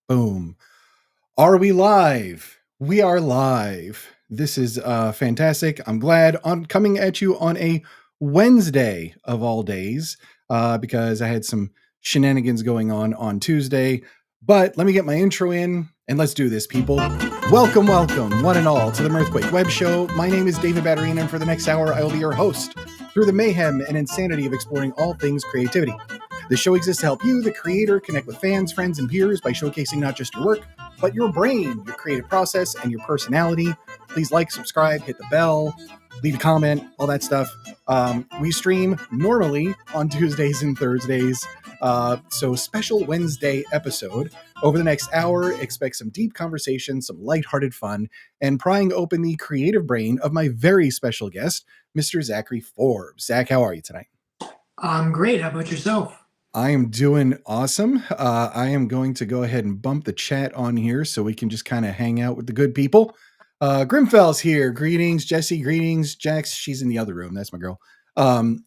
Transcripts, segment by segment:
Boom. Are we live? We are live. This is fantastic. I'm glad I'm coming at you on a Wednesday of all days because I had some shenanigans going on Tuesday. But let me get my intro in and let's do this, people. Welcome, one and all, to the MIRTH Web Show. My name is David Batterina, and for the next hour, I will be your host through the mayhem and insanity of exploring all things creativity. The show exists to help you, the creator, connect with fans, friends, and peers by showcasing not just your work, but your brain, your creative process, and your personality. Please like, subscribe, hit the bell, leave a comment, all that stuff. We stream normally on Tuesdays and Thursdays. So special Wednesday episode. Over the next hour, expect some deep conversation, some lighthearted fun, and prying open the creative brain of my very special guest, Mr. Zach Forbes. Zach, how are you tonight? I'm great. How about yourself? I am doing awesome. I am going to go ahead and bump the chat on here so we can just kind of hang out with the good people. Grimfell's here. Greetings, Jesse. Greetings, Jax. She's in the other room. That's my girl.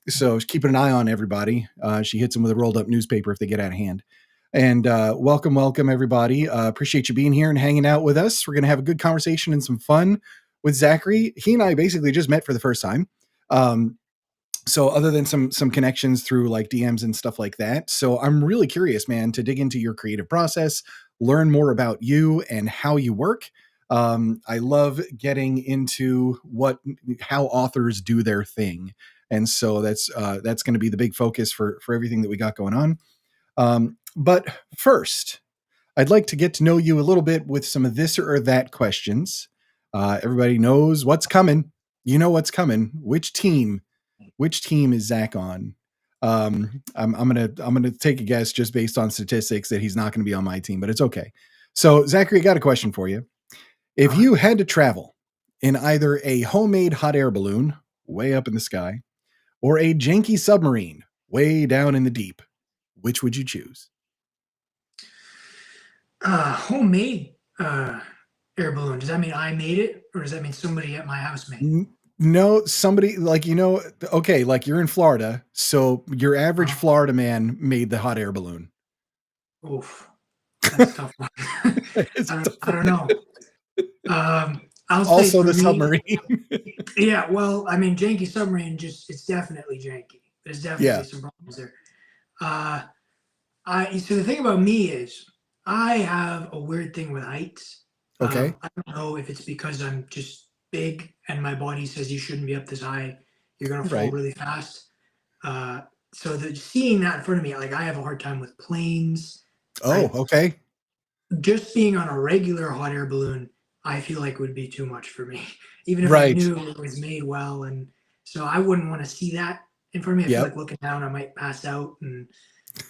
So keeping an eye on everybody. She hits them with a rolled up newspaper if they get out of hand. And welcome, everybody. Appreciate you being here and hanging out with us. We're going to have a good conversation and some fun with Zachary. He and I basically just met for the first time. So other than some connections through like DMs and stuff like that. So I'm really curious, man, to dig into your creative process, learn more about you and how you work. I love getting into how authors do their thing. And so that's going to be the big focus for everything that we got going on. But first, I'd like to get to know you a little bit with some of this or that questions. Everybody knows what's coming. You know what's coming. Which team is Zach on? I'm gonna take a guess just based on statistics that he's not going to be on my team, but it's okay. So Zachary, I got a question for you. If you had to travel in either a homemade hot air balloon way up in the sky or a janky submarine way down in the deep, which would you choose? Homemade air balloon. Does that mean I made it, or does that mean somebody at my house made it? No, somebody okay, like you're in Florida, so your average Florida man made the hot air balloon. Oof, that's tough one. I don't know. I'll say also for the me, submarine. Yeah, well, I mean, janky submarine, it's definitely janky. There's definitely some problems there. So the thing about me is I have a weird thing with heights. Okay. I don't know if it's because I'm just big and my body says you shouldn't be up this high. You're going to fall really fast. So seeing that in front of me, like I have a hard time with planes. Okay. Just being on a regular hot air balloon, I feel like would be too much for me, even if I knew it was made well. And so I wouldn't want to see that in front of me. I feel like looking down, I might pass out, and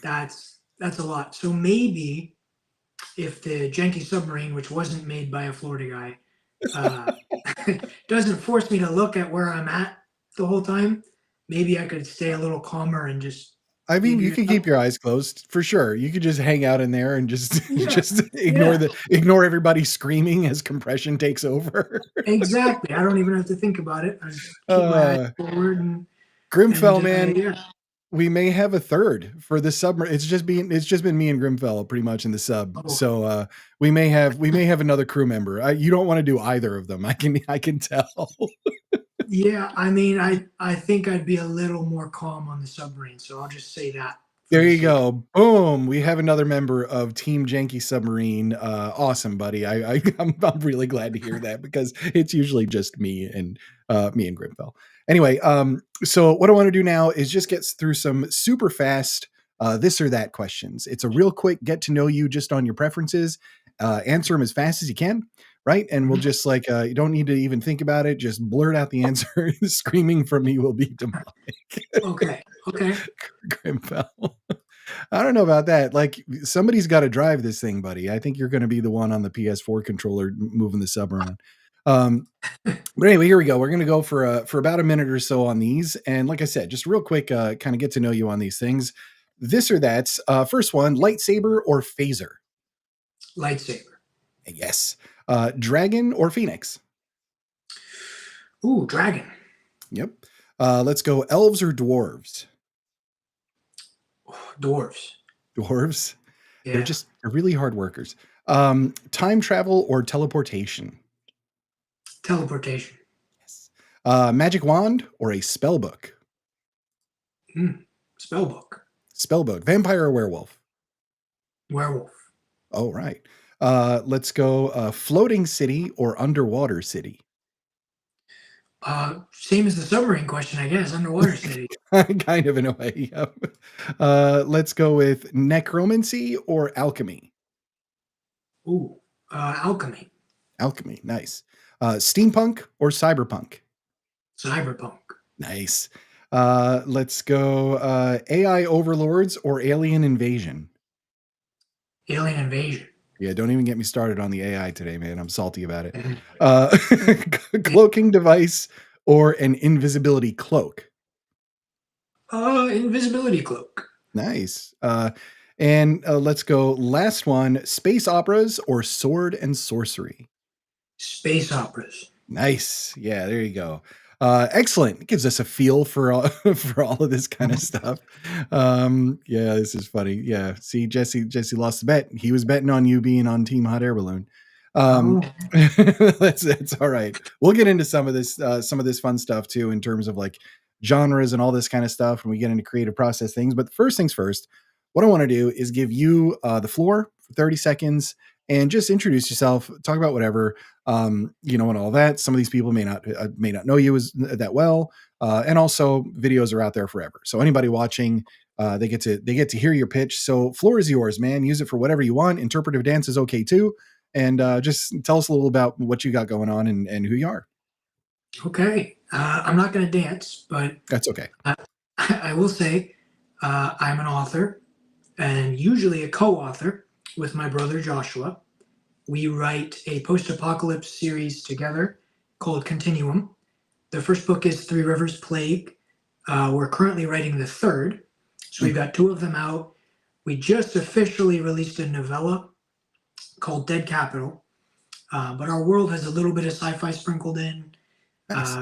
that's a lot. So maybe if the janky submarine, which wasn't made by a Florida guy, doesn't force me to look at where I'm at the whole time, maybe I could stay a little calmer and just. I mean, you can keep your eyes closed for sure. You could just hang out in there and just ignore everybody screaming as compression takes over. Exactly. I don't even have to think about it. I just keep my eyes forward and Grimfell, man. We may have a third for the submarine. It's just been me and Grimfell pretty much in the sub. Oh. So we may have another crew member. You don't want to do either of them. I can tell. Yeah, I mean, I think I'd be a little more calm on the submarine, so I'll just say that. There you go. Boom. We have another member of Team Janky Submarine. Awesome, buddy. I'm really glad to hear that because it's usually just me and Grimfell. Anyway, so what I want to do now is just get through some super fast this or that questions. It's a real quick get to know you just on your preferences. Answer them as fast as you can, right? And we'll just you don't need to even think about it. Just blurt out the answer. Screaming from me will be demonic. Okay. Grimfell. I don't know about that. Like somebody's got to drive this thing, buddy. I think you're going to be the one on the PS4 controller moving the sub around. But anyway, here we go. We're going to go for about a minute or so on these. And like I said, just real quick, kind of get to know you on these things. This or that's first one, lightsaber or phaser? Lightsaber. Yes. Dragon or phoenix? Ooh, dragon. Yep. Let's go elves or dwarves? Dwarves. Dwarves. Yeah. They're really hard workers. Time travel or teleportation? Teleportation. Yes. Magic wand or a spell book? Spell book. Spell book. Vampire or werewolf? Werewolf. Oh, right. Let's go floating city or underwater city? Same as the submarine question, I guess. Underwater city. Kind of in a way. Yep. Let's go with necromancy or alchemy? Ooh. Alchemy. Alchemy. Nice. Steampunk or cyberpunk? Cyberpunk. Nice. Let's go AI overlords or alien invasion? Alien invasion. Yeah, don't even get me started on the AI today, man. I'm salty about it. Cloaking device or an invisibility cloak? Invisibility cloak. Nice. And let's go last one, space operas or sword and sorcery? Space operas. Nice. Yeah, there you go. Excellent. It gives us a feel for all, for all of this kind of stuff. Yeah, this is funny. Yeah. See, Jesse lost the bet. He was betting on you being on Team Hot Air Balloon. Oh. That's all right. We'll get into some of this fun stuff too, in terms of like genres and all this kind of stuff when we get into creative process things. But first things first, what I want to do is give you the floor for 30 seconds and just introduce yourself, talk about whatever, and all that. Some of these people may not know you as that well, and also videos are out there forever. So anybody watching, they get to hear your pitch. So floor is yours, man. Use it for whatever you want. Interpretive dance is okay too, and just tell us a little about what you got going on and who you are. Okay. I'm not going to dance, but That's okay. I will say I'm an author and usually a co-author with my brother Joshua. We write a post-apocalypse series together called Continuum. The first book is Three Rivers Plague. We're currently writing the third. So we've got two of them out. We just officially released a novella called Dead Capital. But our world has a little bit of sci-fi sprinkled in. Nice.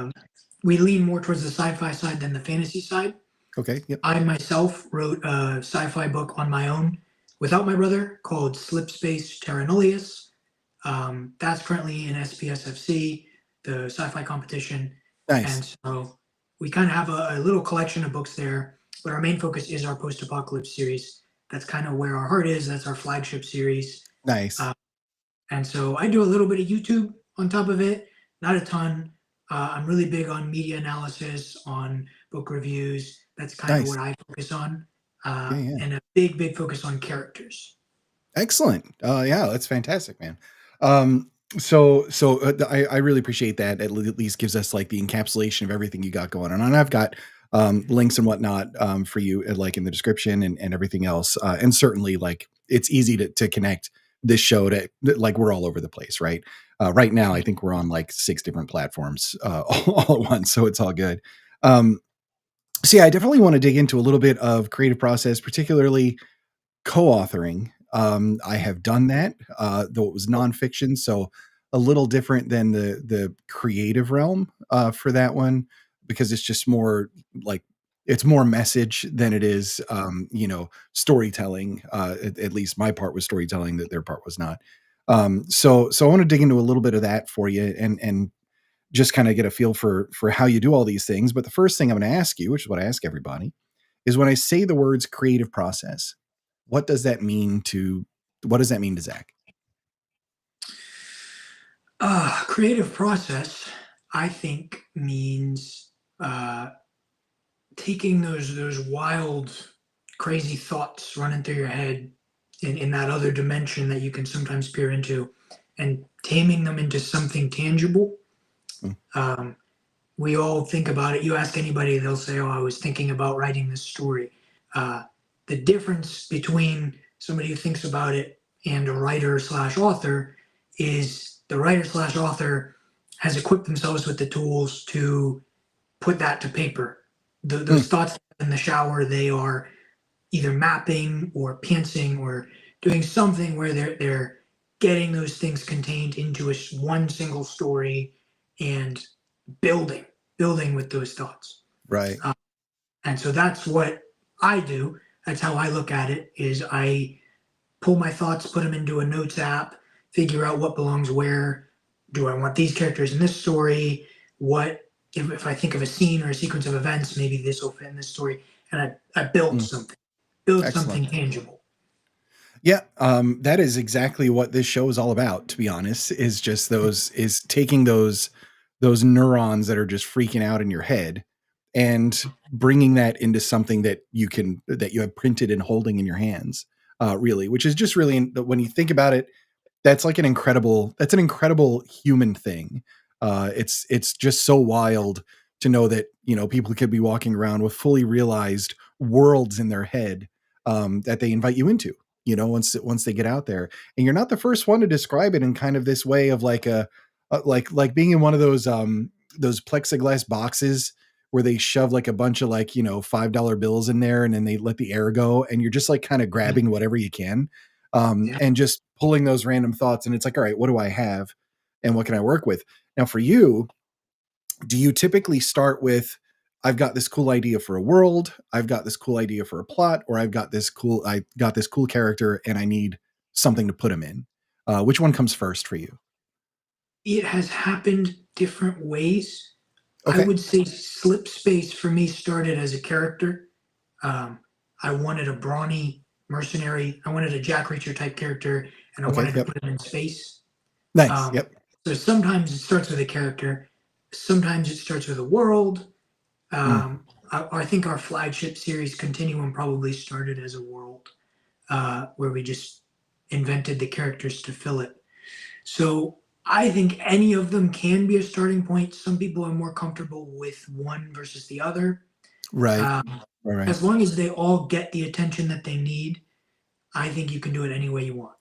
We lean more towards the sci-fi side than the fantasy side. Okay. Yep. I myself wrote a sci-fi book on my own without my brother called Slip Space Terra Nullius. That's currently in SPSFC, the sci-fi competition. Nice. And so we kind of have a little collection of books there, but our main focus is our post-apocalypse series. That's kind of where our heart is. That's our flagship series. Nice. And so I do a little bit of YouTube on top of it, not a ton. I'm really big on media analysis, on book reviews. That's kind of what I focus on. Yeah. And a big focus on characters. Excellent. Yeah, that's fantastic, man. I really appreciate that. It at least gives us like the encapsulation of everything you got going on. And I've got links and whatnot for you, like in the description and everything else. And certainly, like it's easy to connect this show to like we're all over the place, right? Right now, I think we're on like 6 different platforms all at once, so it's all good. So yeah, I definitely want to dig into a little bit of creative process, particularly co-authoring. I have done that, though it was nonfiction, so a little different than the creative realm for that one, because it's just more like it's more message than it is, storytelling. At least my part was storytelling; that their part was not. So I want to dig into a little bit of that for you, and just kind of get a feel for how you do all these things. But the first thing I'm going to ask you, which is what I ask everybody, is when I say the words creative process, what does that mean to Zach? Creative process, I think, means taking those wild, crazy thoughts running through your head in that other dimension that you can sometimes peer into, and taming them into something tangible. We all think about it. You ask anybody, they'll say, "Oh, I was thinking about writing this story." The difference between somebody who thinks about it and a writer slash author is the writer slash author has equipped themselves with the tools to put that to paper. Those thoughts in the shower, they are either mapping or pantsing or doing something where they're getting those things contained into one single story and building with those thoughts. Right. And so that's what I do. That's how I look at it. Is I pull my thoughts, put them into a notes app, figure out what belongs where. Do I want these characters in this story? What if I think of a scene or a sequence of events, maybe this will fit in this story. And I built Mm, something, build excellent. something tangible. Yeah, that is exactly what this show is all about, to be honest, is just is taking those neurons that are just freaking out in your head and bringing that into something that you have printed and holding in your hands, really, which is just really, when you think about it, that's an incredible human thing. It's just so wild to know that, people could be walking around with fully realized worlds in their head, that they invite you into, once they get out there. And you're not the first one to describe it in kind of this way of like like being in one of those plexiglass boxes where they shove like a bunch of like, $5 bills in there, and then they let the air go, and you're just like kind of grabbing whatever you can, Yeah. and just pulling those random thoughts. And it's like, all right, what do I have and what can I work with? Now, for you, do you typically start with, I've got this cool idea for a world, I've got this cool idea for a plot, or I got this cool character and I need something to put him in? Which one comes first for you? It has happened different ways. I Okay. would say Slip Space for me started as a character. Um, I wanted a brawny mercenary. I wanted a Jack Reacher type character, and I Okay. wanted to Yep. put him in space. Nice. Um, Yep. so sometimes it starts with a character, sometimes it starts with a world. Mm, I think our flagship series, Continuum, probably started as a world where we just invented the characters to fill it. So I think any of them can be a starting point. Some people are more comfortable with one versus the other. right. Um, Right. as long as they all get the attention that they need, I think you can do it any way you want.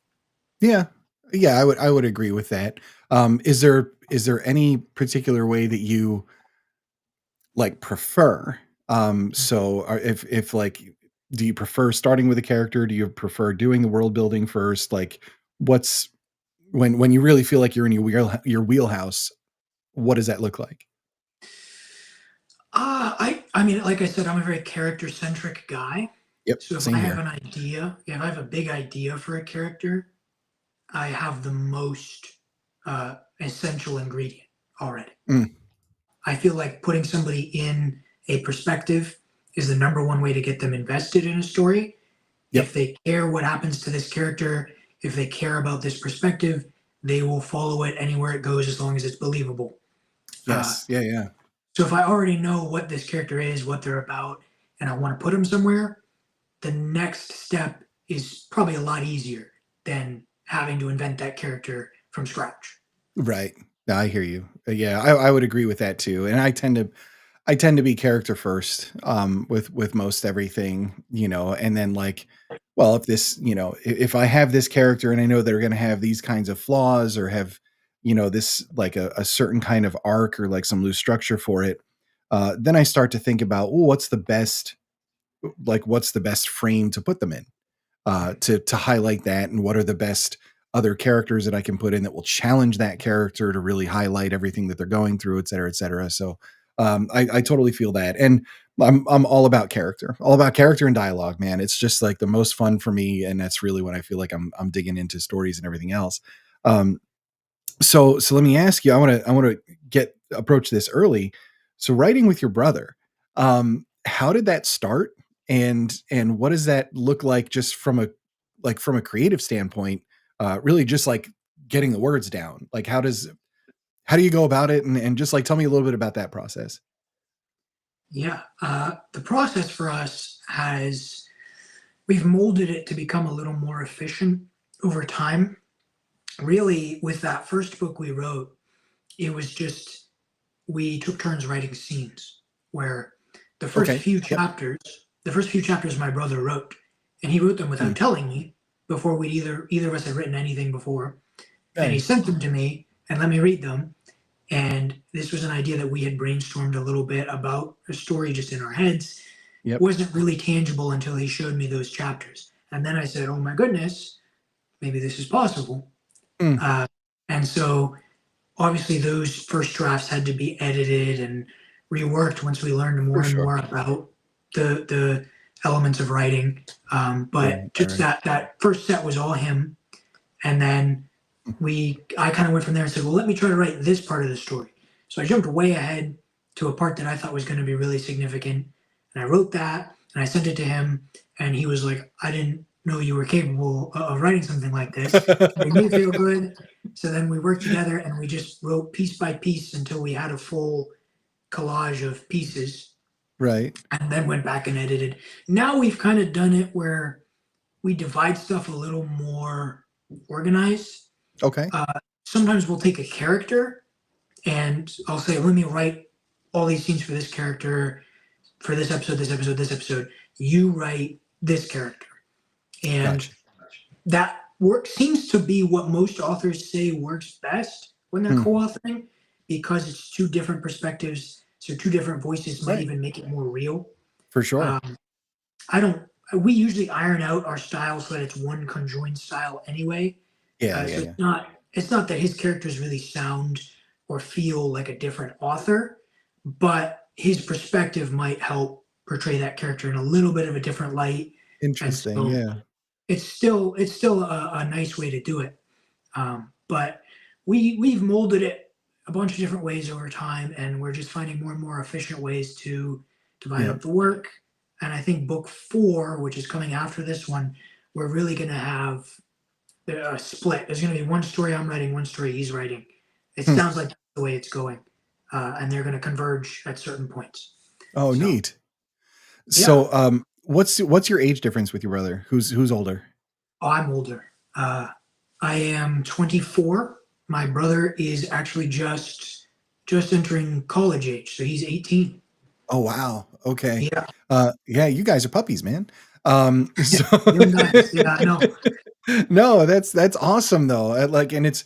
Yeah. Yeah, I would agree with that. Is there any particular way that you like prefer? So if like, do you prefer starting with a character? Do you prefer doing the world building first? Like, what's when you really feel like you're in your wheelhouse, what does that look like? I mean, like I said, I'm a very character centric guy. Yep, So if I same have here. an idea, if I have a big idea for a character, I have the most essential ingredient already. Mm, I feel like putting somebody in a perspective is the number one way to get them invested in a story. If yep. they care what happens to this character, if they care about this perspective, they will follow it anywhere it goes as long as it's believable. Uh, Yes. Yeah. Yeah. so if I already know what this character is, what they're about, and I want to put them somewhere, the next step is probably a lot easier than having to invent that character from scratch. Right. No, I hear you. Yeah, I would agree with that too. And I tend to be character first, with most everything, and then like, well, if this, if I have this character and I know they're going to have these kinds of flaws or have, this like a certain kind of arc or like some loose structure for it, then I start to think about, well, what's the best frame to put them in, to highlight that, and what are the best other characters that I can put in that will challenge that character to really highlight everything that they're going through, et cetera, et cetera. So, I totally feel that, and I'm all about character and dialogue, man. It's just like the most fun for me, and that's really when I feel like I'm digging into stories and everything else. Um, so let me ask you. I want to get approach this early. So writing with your brother, how did that start, and what does that look like just from a creative standpoint? Really, just like getting the words down. Like, how do you go about it, and just like tell me a little bit about that process. Yeah, the process for us has we've molded it to become a little more efficient over time. Really, with that first book we wrote, it was just we took turns writing scenes where the first Okay. few Yep. chapters, the first few chapters my brother wrote, and he wrote them without Mm, telling me before we'd either of us had written anything before, and he nice. sent them to me and let me read them. And this was an idea that we had brainstormed a little bit about a story just in our heads. Yep. Wasn't really tangible until he showed me those chapters. And then I said, oh my goodness, maybe this is possible. Mm, Uh, and so obviously those first drafts had to be edited and reworked once we learned more for and sure. more about the elements of writing. But just Right. that first set was all him, and then I kind of went from there and said, well, let me try to write this part of the story. So I jumped way ahead to a part that I thought was going to be really significant, and I wrote that and I sent it to him, and he was like, I didn't know you were capable of writing something like this. It made me feel good. So then we worked together and we just wrote piece by piece until we had a full collage of pieces, Right. and then went back and edited. Now we've kind of done it where we divide stuff a little more organized. Okay. Sometimes we'll take a character and I'll say, let me write all these scenes for this character, for this episode, this episode, this episode. You write this character. And Gotcha. that work seems to be what most authors say works best when they're co-authoring, because it's two different perspectives. So two different voices might Right. even make it more real. For sure. We usually iron out our styles so that it's one conjoined style anyway. Yeah. So Yeah. it's not that his characters really sound or feel like a different author, but his perspective might help portray that character in a little bit of a different light. And Interesting. so Yeah. it's still a nice way to do it. But we've molded it a bunch of different ways over time, and we're just finding more and more efficient ways to divide Yeah. up the work. And I think book 4, which is coming after this one, we're really going to have a split. There's going to be one story I'm writing, one story he's writing. It sounds like that's the way it's going, and they're going to converge at certain points. Oh, So neat. yeah, So, what's your age difference with your brother? Who's older? I'm older. I am 24. My brother is actually just entering college age, so he's 18. Oh, wow. Okay. Yeah, Yeah, you guys are puppies, man. So young guys. Yeah, I know. no, that's awesome though. Like, and it's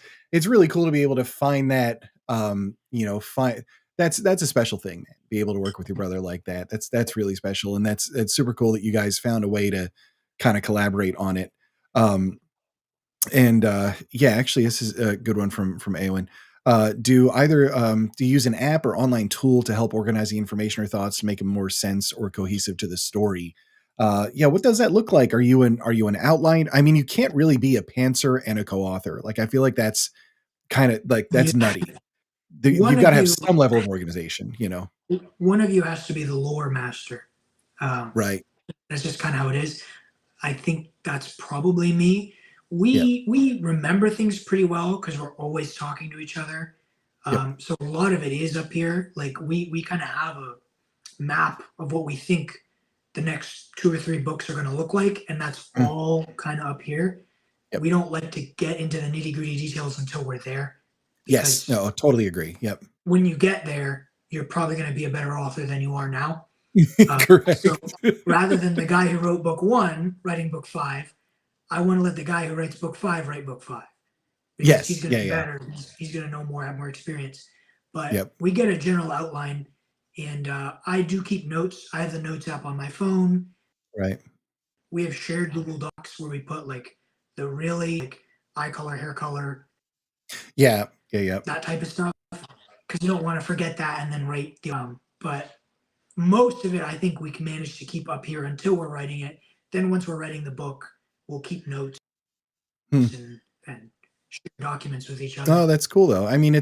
really cool to be able to find that, find that's a special thing, man. Be able to work with your brother like that. That's really special. And it's super cool that you guys found a way to kind of collaborate on it. Um, And yeah, actually, this is a good one from Awen. Do you use an app or online tool to help organize the information or thoughts to make them more sense or cohesive to the story? Yeah, what does that look like? Are you an outline? I mean, you can't really be a pantser and a co-author. Like, I feel like that's kind of like that's Yeah. nutty. One You've got of to have you, some level of organization. one of you has to be the lore master. Um, Right? that's just kind of how it is. I think that's probably me. Yep. We remember things pretty well because we're always talking to each other. Yep. So a lot of it is up here. Like we kind of have a map of what we think the next 2 or 3 books are going to look like, and that's Mm. all kind of up here. Yep. We don't like to get into the nitty gritty details until we're there, Yes. because No. Totally agree. Yep. when you get there, you're probably going to be a better author than you are now. So Correct. rather than the guy who wrote book 1 writing book 5, I want to let the guy who writes book 5 write book 5, because he's Yes. going Yeah. to be Yeah. better. He's going to know more, have more experience. But Yep. we get a general outline, and I do keep notes. I have the notes app on my phone. Right. We have shared Google Docs where we put like the really like eye color, hair color, Yeah. Yeah. Yep. that type of stuff, because you don't want to forget that and then write the But most of it, I think we can manage to keep up here until we're writing it. Then once we're writing the book, we'll keep notes Hmm. and share documents with each other. Oh, that's cool though. I mean,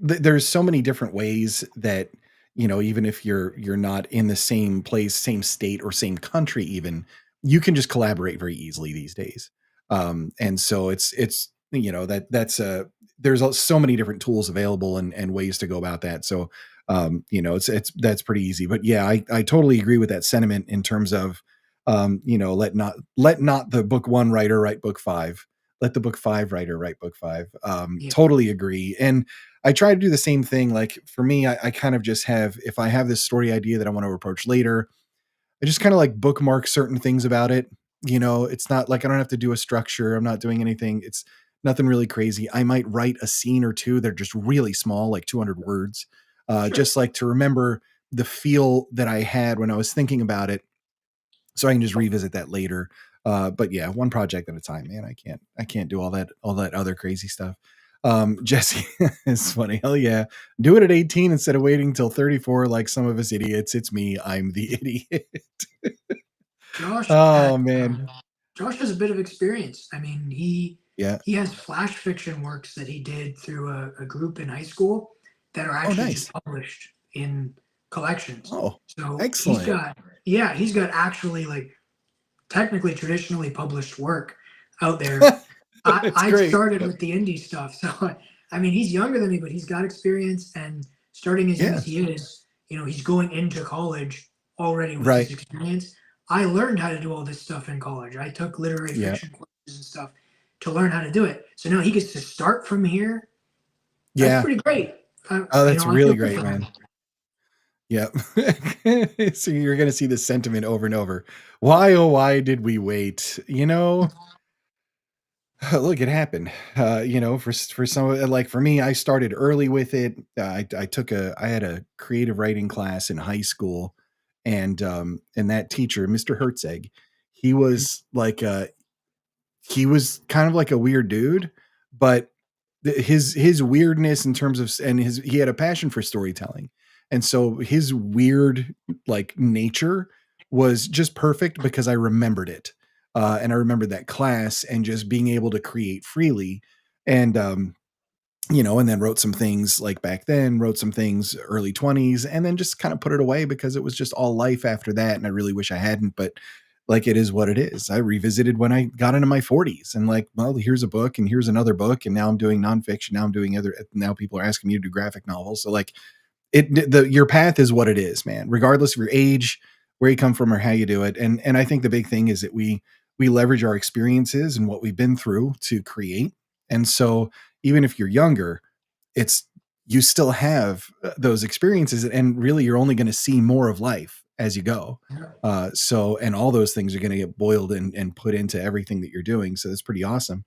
there's so many different ways that, even if you're not in the same place, same state, or same country, even you can just collaborate very easily these days. And so it's that's there's so many different tools available and ways to go about that. So it's that's pretty easy. But yeah, I totally agree with that sentiment in terms of let not the book 1 writer write book 5. Let the book 5 writer write book 5. Yeah. Totally agree. And I try to do the same thing. Like for me, I kind of just have, if I have this story idea that I want to approach later, I just kind of like bookmark certain things about it. It's not like I don't have to do a structure. I'm not doing anything. It's nothing really crazy. I might write a scene or two that are just really small, like 200 words, Sure. just like to remember the feel that I had when I was thinking about it, so I can just revisit that later. But yeah, one project at a time, man. I can't do all that other crazy stuff. Jesse, it's funny. Hell yeah. Do it at 18 instead of waiting till 34 like some of us idiots. It's me. I'm the idiot. Josh had, Oh, man. Josh has a bit of experience. I mean, Yeah. he has flash fiction works that he did through a group in high school that are Oh, actually just nice. published in collections. Oh, So he's excellent. got, yeah, he's got actually like technically traditionally published work out there. It's I great. started with the indie stuff, so I mean he's younger than me, but he's got experience, and starting as young Yeah. as he is, he's going into college already with this Right. experience. I learned how to do all this stuff in college. I took literary Yeah. fiction courses and stuff to learn how to do it. So now he gets to start from here. That's Yeah. pretty great. Oh, that's I feel really good great, for him. man. Yeah. So you're gonna see this sentiment over and over. Why, oh, why did we wait? Look, it happened. For some, like for me, I started early with it. I had a creative writing class in high school, and that teacher, Mr. Hertzeg, he was like he was kind of like a weird dude, but his weirdness in terms of and his he had a passion for storytelling, and so his weird like nature was just perfect because I remembered it, and I remembered that class and just being able to create freely, and and then wrote some things like back then, wrote some things early 20s, and then just kind of put it away because it was just all life after that. And I really wish I hadn't, but like it is what it is. I revisited when I got into my 40s and like, well, here's a book and here's another book. And now I'm doing nonfiction. Now I'm doing now people are asking me to do graphic novels. So like your path is what it is, man, regardless of your age, where you come from or how you do it. And I think the big thing is that we leverage our experiences and what we've been through to create. And so even if you're younger, it's you still have those experiences, and really you're only going to see more of life as you go. And all those things are going to get boiled and put into everything that you're doing. So that's pretty awesome.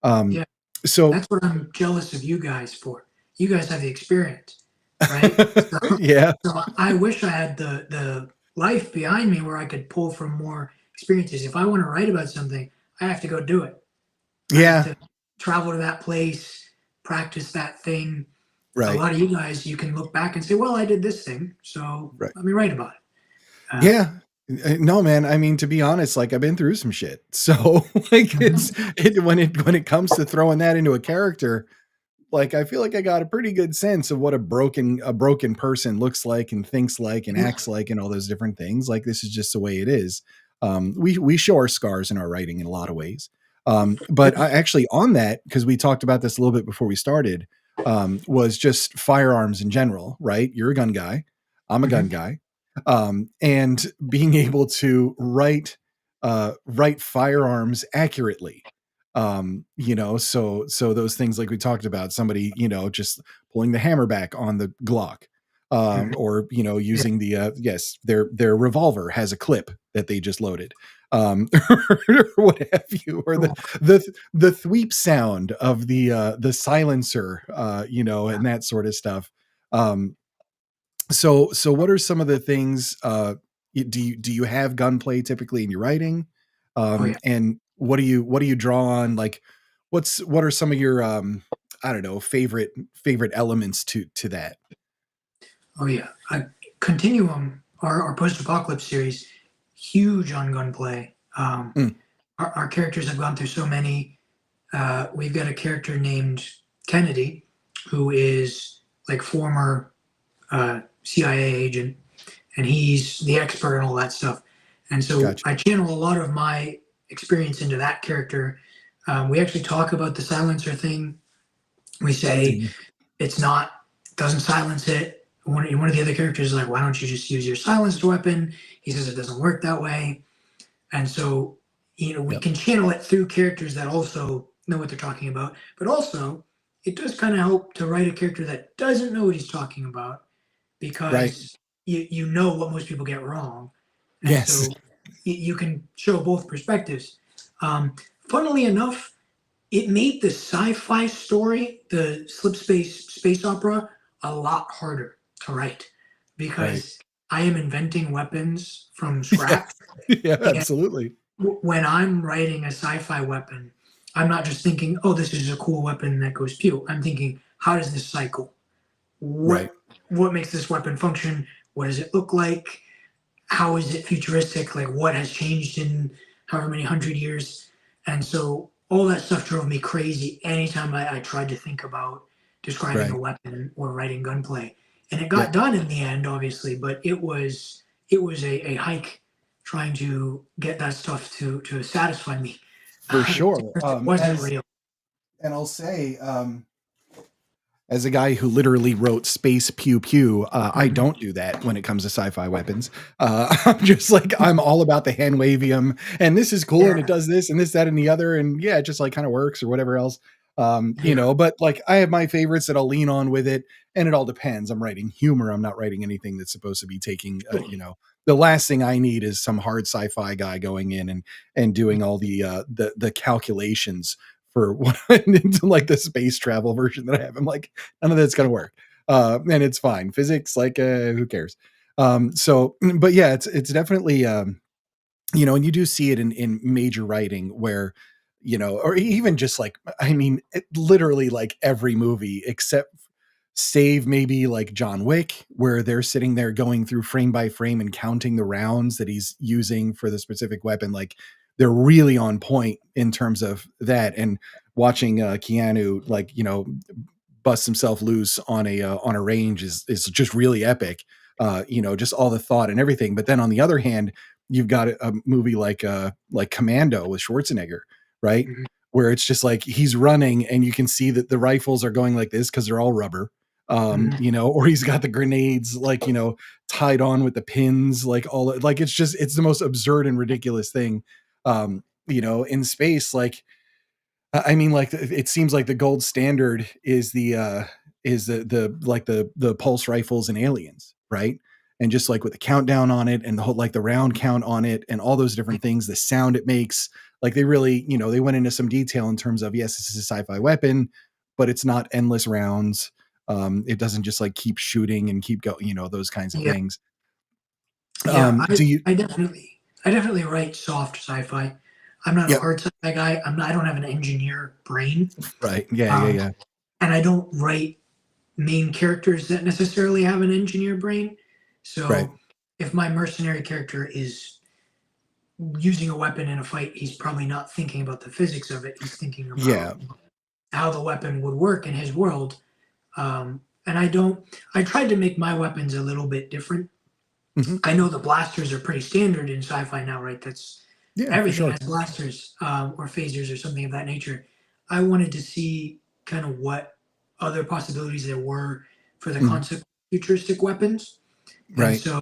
Um, Yeah, so that's what I'm jealous of you guys for. You guys have the experience, right? So, yeah, so I wish I had the life behind me where I could pull from more experiences. If I want to write about something, I have to go do it. I have yeah, to travel to that place, practice that thing. A right, lot of you guys, you can look back and say, "Well, I did this thing, so right. let me write about it." Yeah. No, man. I mean, to be honest, like I've been through some shit. So like when it comes to throwing that into a character, like I feel like I got a pretty good sense of what a broken person looks like and thinks like and Yeah, acts like and all those different things. Like this is just the way it is. We show our scars in our writing in a lot of ways. But I actually on that, because we talked about this a little bit before we started, was just firearms in general, right? You're a gun guy. I'm a gun mhm, guy. And being able to write firearms accurately, so those things like we talked about, somebody just pulling the hammer back on the Glock, mhm. or Yeah, using the yes, their revolver has a clip that they just loaded, or what have you, or the cool. the thweep sound of the silencer, Yeah. and that sort of stuff. Um so what are some of the things, do you have gunplay typically in your writing? Oh yeah. And what do you draw on? Like what are some of your I don't know, favorite elements to that? Oh yeah. Continuum, our post-apocalypse series, huge on gunplay. Mm, Our characters have gone through so many. We've got a character named Kennedy, who is like former CIA agent, and he's the expert and all that stuff. And so gotcha. I channel a lot of my experience into that character. We actually talk about the silencer thing. We say Mm, it's not, doesn't silence it. One of the other characters is like, why don't you just use your silenced weapon? He says it doesn't work that way. And so, we yep. can channel it through characters that also know what they're talking about. But also, it does kind of help to write a character that doesn't know what he's talking about, Right. because you know what most people get wrong. And Yes. so you can show both perspectives. Funnily enough, it made the sci-fi story, the slip space opera, a lot harder to write Right. because I am inventing weapons from scratch. Yes. Yeah, And absolutely. when I'm writing a sci-fi weapon, I'm not just thinking, "Oh, this is a cool weapon that goes pew." I'm thinking, "How does this cycle? Right. What what makes this weapon function? What does it look like? how is it futuristic? Like what has changed in however many 100 years? And so all that stuff drove me crazy anytime I tried to think about describing a Right. weapon or writing gunplay. And it got Yep. done in the end, obviously, but it was a hike trying to get that stuff to satisfy me. For sure. Because it wasn't As real. and I'll say, as a guy who literally wrote Space Pew Pew, I Mhm. don't do that when it comes to sci-fi weapons. I'm just like, I'm all about the hand wavium, and this is cool, and it Yeah, does this and this, that, and the other, and yeah, it just like kind of works or whatever else. yeah, But like I have my favorites that I'll lean on with it, and it all depends. I'm writing humor. I'm not writing anything that's supposed to be taking, the last thing I need is some hard sci-fi guy going in and doing all the calculations for what into like the space travel version that I have. I'm like, none of that's gonna work. And it's fine. Physics, like, who cares? But yeah, it's definitely, and you do see it in major writing where, or even just like, I mean, literally like every movie except save maybe like John Wick, where they're sitting there going through frame by frame and counting the rounds that he's using for the specific weapon. Like they're really on point in terms of that. And watching Keanu, like, bust himself loose on a range is just really epic. Just all the thought and everything. But then on the other hand, you've got a movie like Commando with Schwarzenegger, right? mhm, Where it's just like he's running and you can see that the rifles are going like this because they're all rubber. mhm. Or he's got the grenades like, tied on with the pins, like like it's the most absurd and ridiculous thing. In space, like I mean, like it seems like the gold standard is the pulse rifles and aliens, right? And just like with the countdown on it and the whole like the round count on it and all those different things, the sound it makes, like they really, they went into some detail in terms of yes, this is a sci-fi weapon, but it's not endless rounds. It doesn't just like keep shooting and keep going, those kinds of Yeah, things. yeah. Do you? I definitely write soft sci-fi. I'm not a Yep. hard sci-fi guy. I don't have an engineer brain. Right. Yeah. Yeah. Um, Yeah. and I don't write main characters that necessarily have an engineer brain. Right. So if my mercenary character is using a weapon in a fight, he's probably not thinking about the physics of it. He's thinking about Yeah. how the weapon would work in his world. And I don't. I tried to make my weapons a little bit different. Hmm. I know the blasters are pretty standard in sci-fi now, right? That's Yeah. For everything sure. has blasters or phasers or something of that nature. I wanted to see kind of what other possibilities there were for the Mhm. concept of futuristic weapons. And Right. so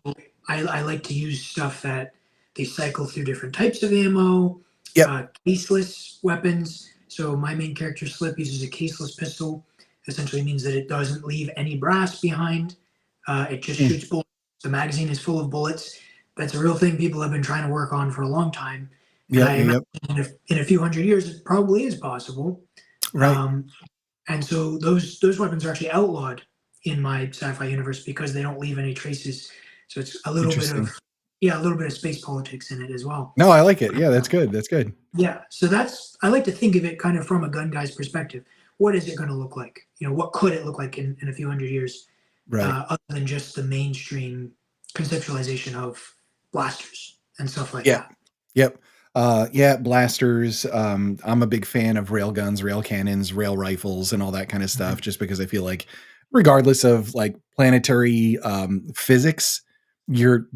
I like to use stuff that they cycle through different types of ammo, Yep. caseless weapons. So my main character Slip uses a caseless pistol. Essentially means that it doesn't leave any brass behind. It just Mm. shoots bullets. The magazine is full of bullets. That's a real thing people have been trying to work on for a long time. And Yep. I Yep. imagine Yep. in a few hundred years, it probably is possible. Right. Um, and so those weapons are actually outlawed in my sci-fi universe because they don't leave any traces. So it's Interesting. a little bit of space politics in it as well. No, I like it. Yeah, that's good. That's good. Yeah, so that's I like to think of it kind of from a gun guy's perspective. What is it going to look like? What could it look like in a few hundred years, Right. other than just the mainstream conceptualization of blasters and stuff like Yep. that? Yep. Yeah, blasters. I'm a big fan of rail guns, rail cannons, rail rifles, and all that kind of Mhm. stuff, just because I feel like, regardless of like planetary physics, you're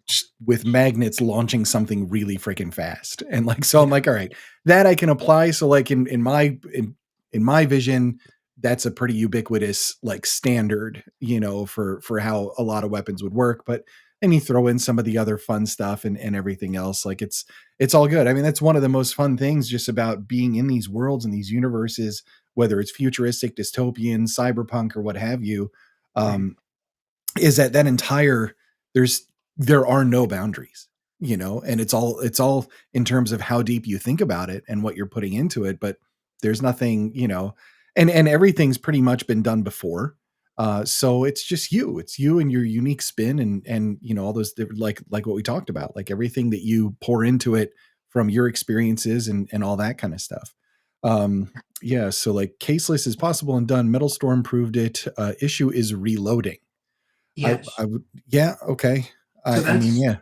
just with magnets launching something really freaking fast. And like so I'm Yeah, like, all right, that I can apply. So like in my vision, that's a pretty ubiquitous like standard, for how a lot of weapons would work. But and you throw in some of the other fun stuff and everything else. Like it's all good. I mean, that's one of the most fun things just about being in these worlds and these universes, whether it's futuristic, dystopian, cyberpunk, or what have you. right. Um, is that entire there's there are no boundaries, and it's all in terms of how deep you think about it and what you're putting into it, but there's nothing, and everything's pretty much been done before. So it's you and your unique spin and all those different, like what we talked about, like everything that you pour into it from your experiences and all that kind of stuff. Yeah, so like caseless is possible and done. Metal Storm proved it. Issue is reloading. I Yes. would, yeah, okay. So I mean, that's yeah.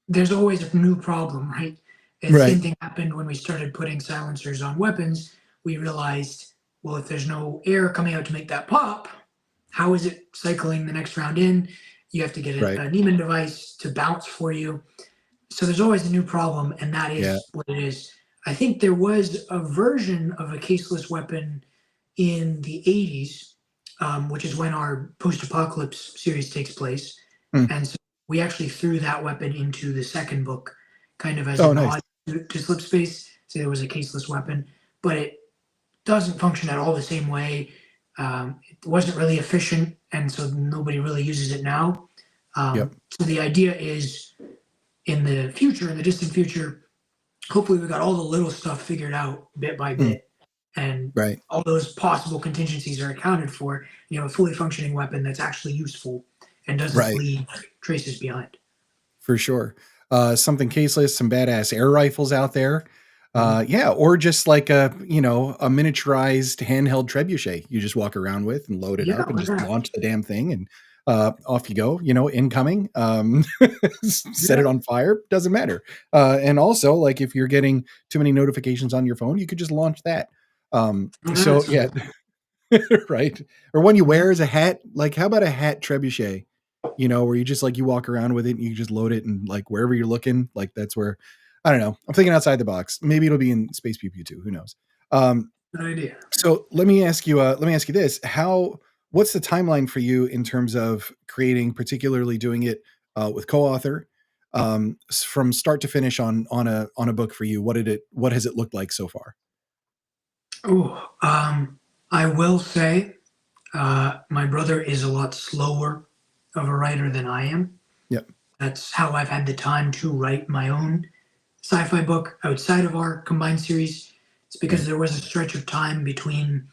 there's always a new problem, right? And the same Right. thing happened when we started putting silencers on weapons. We realized, well, if there's no air coming out to make that pop, how is it cycling the next round in? You have to get Right. a Neiman device to bounce for you. So there's always a new problem, and that Yeah. is what it is. I think there was a version of a caseless weapon in the 80s, which is when our post-apocalypse series takes place. Mm. And so we actually threw that weapon into the second book, kind of as a Oh, nice. nod to Slip Space. So there was a caseless weapon, but it doesn't function at all the same way. It wasn't really efficient, and so nobody really uses it now. Yep. So the idea is in the future, in the distant future, hopefully we got all the little stuff figured out bit by Mm. bit, and Right. all those possible contingencies are accounted for. You know, a fully functioning weapon that's actually useful and doesn't Right. leave traces behind. For sure. Something caseless, some badass air rifles out there. Mhm. Yeah, or just like a miniaturized handheld trebuchet you just walk around with and load it Yeah, up and like just that. launch the damn thing and off you go, incoming. Set Yeah, it on fire, doesn't matter. And also, like if you're getting too many notifications on your phone, you could just launch that. well, So that's yeah, something. right. Or one you Yeah, wear as a hat. Like, how about a hat trebuchet? Where you just like you walk around with it and you just load it and like wherever you're looking, like that's where I don't know. I'm thinking outside the box. Maybe it'll be in Space Pew Pew too. Who knows? Um, good idea. so let me ask you this. What's the timeline for you in terms of creating, particularly doing it with co-author? From start to finish on a book for you, what has it looked like so far? Oh, I will say, my brother is a lot slower of a writer than I am. Yep. That's how I've had the time to write my own sci-fi book outside of our combined series. It's because Right. there was a stretch of time between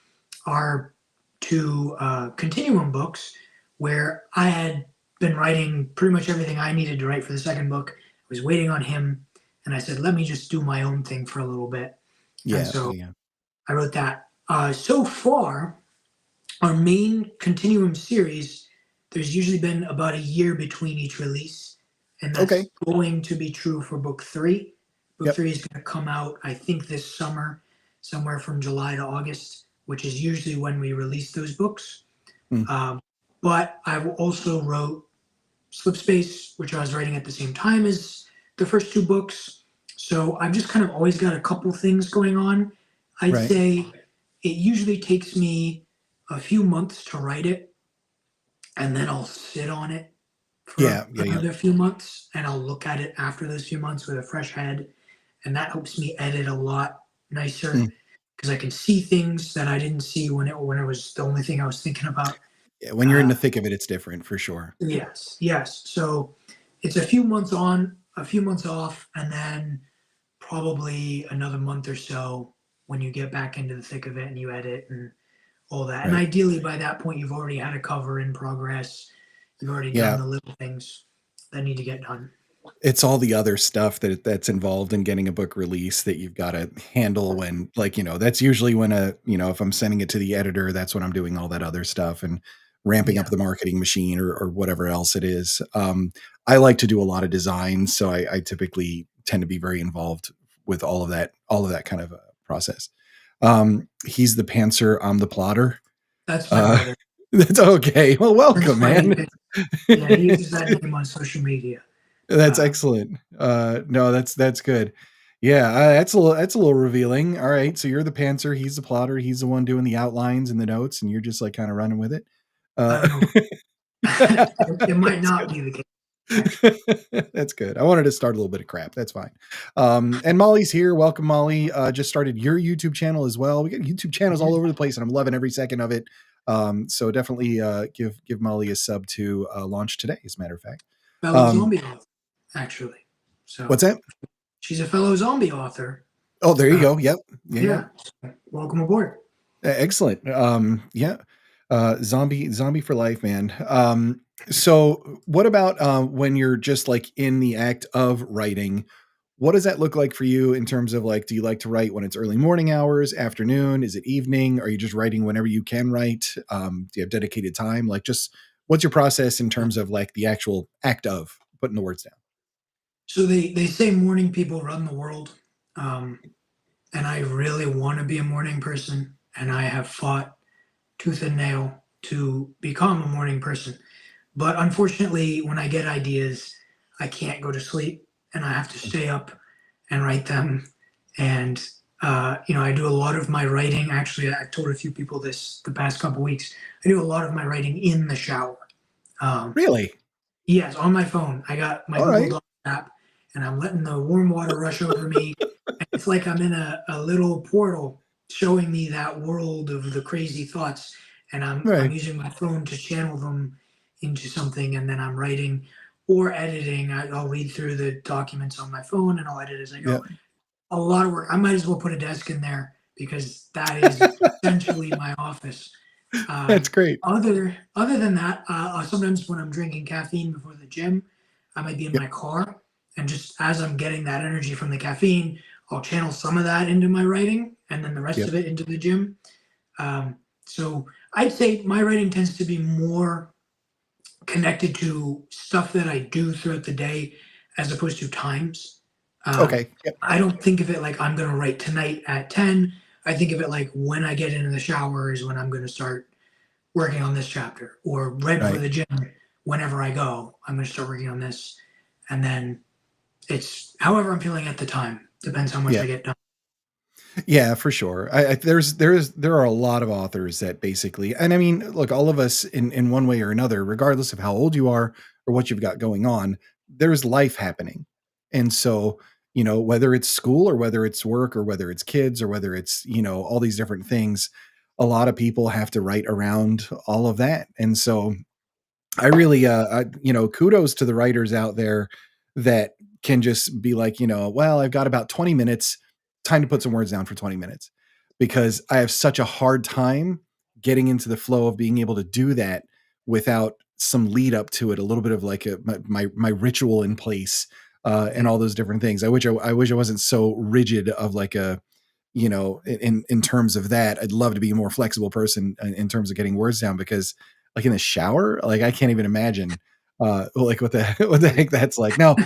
our two Continuum books where I had been writing pretty much everything I needed to write for the second book. I was waiting on him, and I said, "Let me just do my own thing for a little bit." And Yeah. so Yeah. I wrote that. So far, our main Continuum series, there's usually been about a year between each release, and Okay. that's going to be true for book three. Book Yep. three is going to come out, I think, this summer, somewhere from July to August, which is usually when we release those books. Mm. Um, but I also wrote Slip Space, which I was writing at the same time as the first two books. So I've just kind of always got a couple things going on. I'd Right. say it usually takes me a few months to write it, and then I'll sit on it for Yeah. Yeah. Yeah. another few months, and I'll look at it after those few months with a fresh head, and that helps me edit a lot nicer Mm. because I can see things that I didn't see when it was the only thing I was thinking about. Yeah, when you're in Uh, the thick of it, it's different for sure. yes, yes. So it's a few months on, a few months off, and then probably another month or so when you get back into the thick of it and you edit and all that. And Right. ideally, by that point, you've already had a cover in progress. You've already done Yeah. the little things that need to get done. It's all the other stuff that's involved in getting a book released that you've got to handle when, like, that's usually when if I'm sending it to the editor, that's when I'm doing all that other stuff and ramping up Yeah, the marketing machine or whatever else it is. I like to do a lot of design, so I typically tend to be very involved with all of that kind of process. He's the pantser, I'm the plotter. that's my Uh, brother. that's okay. Well, That's welcome, why man. yeah, he uses that name on social media. That's Uh, excellent. No, that's good. Yeah, that's a little revealing. All right, so you're the pantser, he's the plotter, he's the one doing the outlines and the notes, and you're just like kind of running with it. I Uh, don't know. It might that's not good. be the case, actually. That's good. I wanted to start a little bit of crap. That's fine. And Molly's here. Welcome, Molly. Just started your YouTube channel as well. We got YouTube channels all over the place, and I'm loving every second of it. So definitely give Molly a sub to launch today, as a matter of fact. Fellow Um, zombie author, actually. what's So that? she's a fellow zombie author. Oh, there you Uh, go. Yep. Yeah. Yeah. yeah, welcome aboard. Excellent. Yeah. Zombie for life, man. So what about when you're just like in the act of writing? What does that look like for you in terms of like, do you like to write when it's early morning hours, afternoon? Is it evening? Are you just writing whenever you can write? Do you have dedicated time? Like, just what's your process in terms of like the actual act of putting the words down? So they say morning people run the world, um, and I really want to be a morning person, and I have fought tooth and nail to become a morning person. But unfortunately, when I get ideas, I can't go to sleep, and I have to stay up and write them. And I do a lot of my writing. Actually, I told a few people this the past couple weeks. I do a lot of my writing in the shower. Um, Really? Yes, on my phone. I got my All Google right. Docs app, and I'm letting the warm water rush over me. And it's like I'm in a little portal showing me that world of the crazy thoughts. And I'm Right. using my phone to channel them into something, and then I'm writing or editing. I'll read through the documents on my phone and I'll edit as I Yeah. go. A lot of work. I might as well put a desk in there because that is essentially my office. That's great. Other than that, sometimes when I'm drinking caffeine before the gym, I might be in Yep. my car, and just as I'm getting that energy from the caffeine, I'll channel some of that into my writing, and then the rest Yep. of it into the gym. Um, so I'd say my writing tends to be more connected to stuff that I do throughout the day, as opposed to times. Okay. Yep. I don't think of it like I'm going to write tonight at 10. I think of it like when I get into the shower is when I'm going to start working on this chapter, or right before Right. the gym, whenever I go, I'm going to start working on this. And then it's however I'm feeling at the time, depends how much Yeah. I get done. Yeah, for sure. There are a lot of authors that basically, and I mean, look, all of us in one way or another, regardless of how old you are or what you've got going on, there's life happening. And so, whether it's school or whether it's work or whether it's kids or whether it's, all these different things, a lot of people have to write around all of that. And so I really, kudos to the writers out there that can just be like, well, I've got about 20 minutes, time to put some words down for 20 minutes, because I have such a hard time getting into the flow of being able to do that without some lead up to it, a little bit of like my ritual in place, and Yeah. all those different things. I wish I wasn't so rigid of like a, in terms of that. I'd love to be a more flexible person in terms of getting words down, because like in the shower, like I can't even imagine like what the what the heck that's like. Now,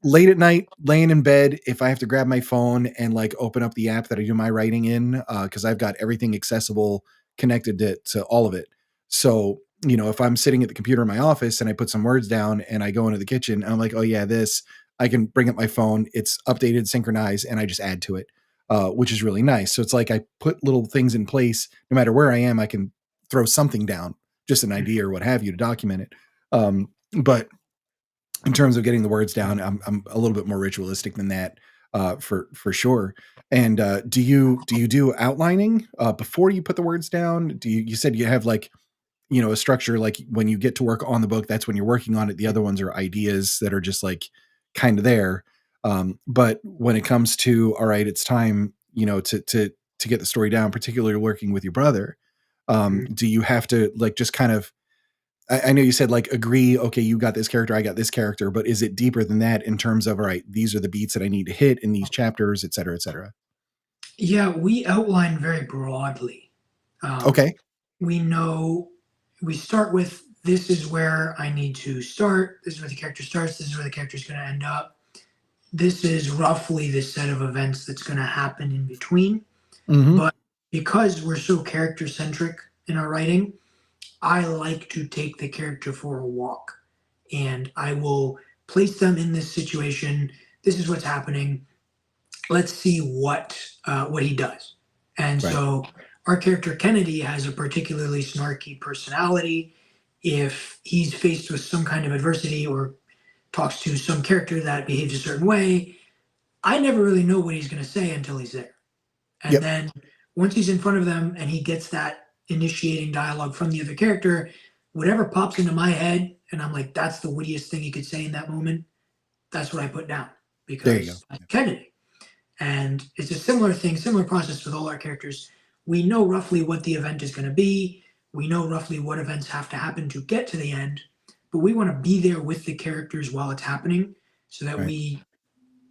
late at night, laying in bed, if I have to grab my phone and like open up the app that I do my writing in, because I've got everything accessible connected to all of it. So, if I'm sitting at the computer in my office and I put some words down and I go into the kitchen and I'm like, oh yeah, this, I can bring up my phone, it's updated, synchronized, and I just add to it, which is really nice. So it's like I put little things in place. No matter where I am, I can throw something down, just an idea or what have you, to document it. But in terms of getting the words down, I'm a little bit more ritualistic than that, for sure. And do you do outlining before you put the words down? You said you have like, a structure, like when you get to work on the book, that's when you're working on it. The other ones are ideas that are just like kind of there. But when it comes to, all right, it's time, to get the story down, particularly working with your brother, do you have to like just kind of, I know you said like agree, okay, you got this character, I got this character, but is it deeper than that in terms of, all right, these are the beats that I need to hit in these chapters, et cetera, et cetera? Yeah, we outline very broadly. Um, Okay. we know we start with this is where I need to start. This is where the character starts. This is where the character is going to end up. This is roughly the set of events that's going to happen in between. Hmm. But because we're so character centric in our writing, I like to take the character for a walk, and I will place them in this situation. This is what's happening. Let's see what he does. And Right. so our character Kennedy has a particularly snarky personality. If he's faced with some kind of adversity or talks to some character that behaves a certain way, I never really know what he's going to say until he's there. And Yep. then once he's in front of them and he gets that initiating dialogue from the other character, whatever pops into my head, and I'm like, that's the wittiest thing he could say in that moment, that's what I put down There you go. because I'm Kennedy. And it's a similar thing, similar process with all our characters. We know roughly what the event is going to be. We know roughly what events have to happen to get to the end, but we want to be there with the characters while it's happening so that Right. we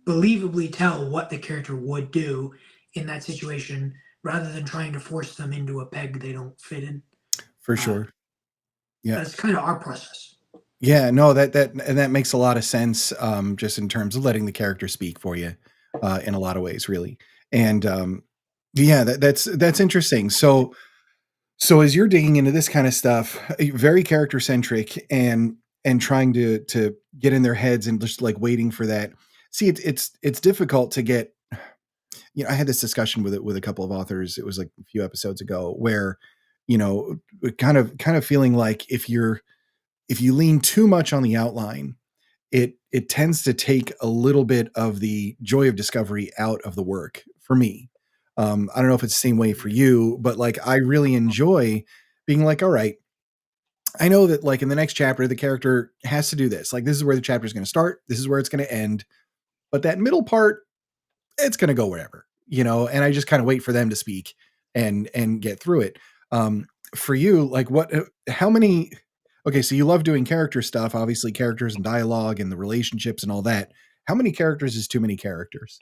believably tell what the character would do in that situation rather than trying to force them into a peg they don't fit in. For Uh, sure. Yeah. that's kind of our process. Yeah, no, that makes a lot of sense, just in terms of letting the character speak for you, in a lot of ways, really. And, yeah, that's interesting. So as you're digging into this kind of stuff, very character centric and trying to get in their heads and just like waiting for that. See, it's difficult to get. I had this discussion with a couple of authors. It was like a few episodes ago where, kind of feeling like if you lean too much on the outline, it tends to take a little bit of the joy of discovery out of the work for me. I don't know if it's the same way for you, but like I really enjoy being like, all right, I know that like in the next chapter, the character has to do this. Like this is where the chapter is going to start. This is where it's going to end. But that middle part, it's going to go wherever, and I just kind of wait for them to speak and get through it. For you, like how many, okay, so you love doing character stuff, obviously characters and dialogue and the relationships and all that. How many characters is too many characters?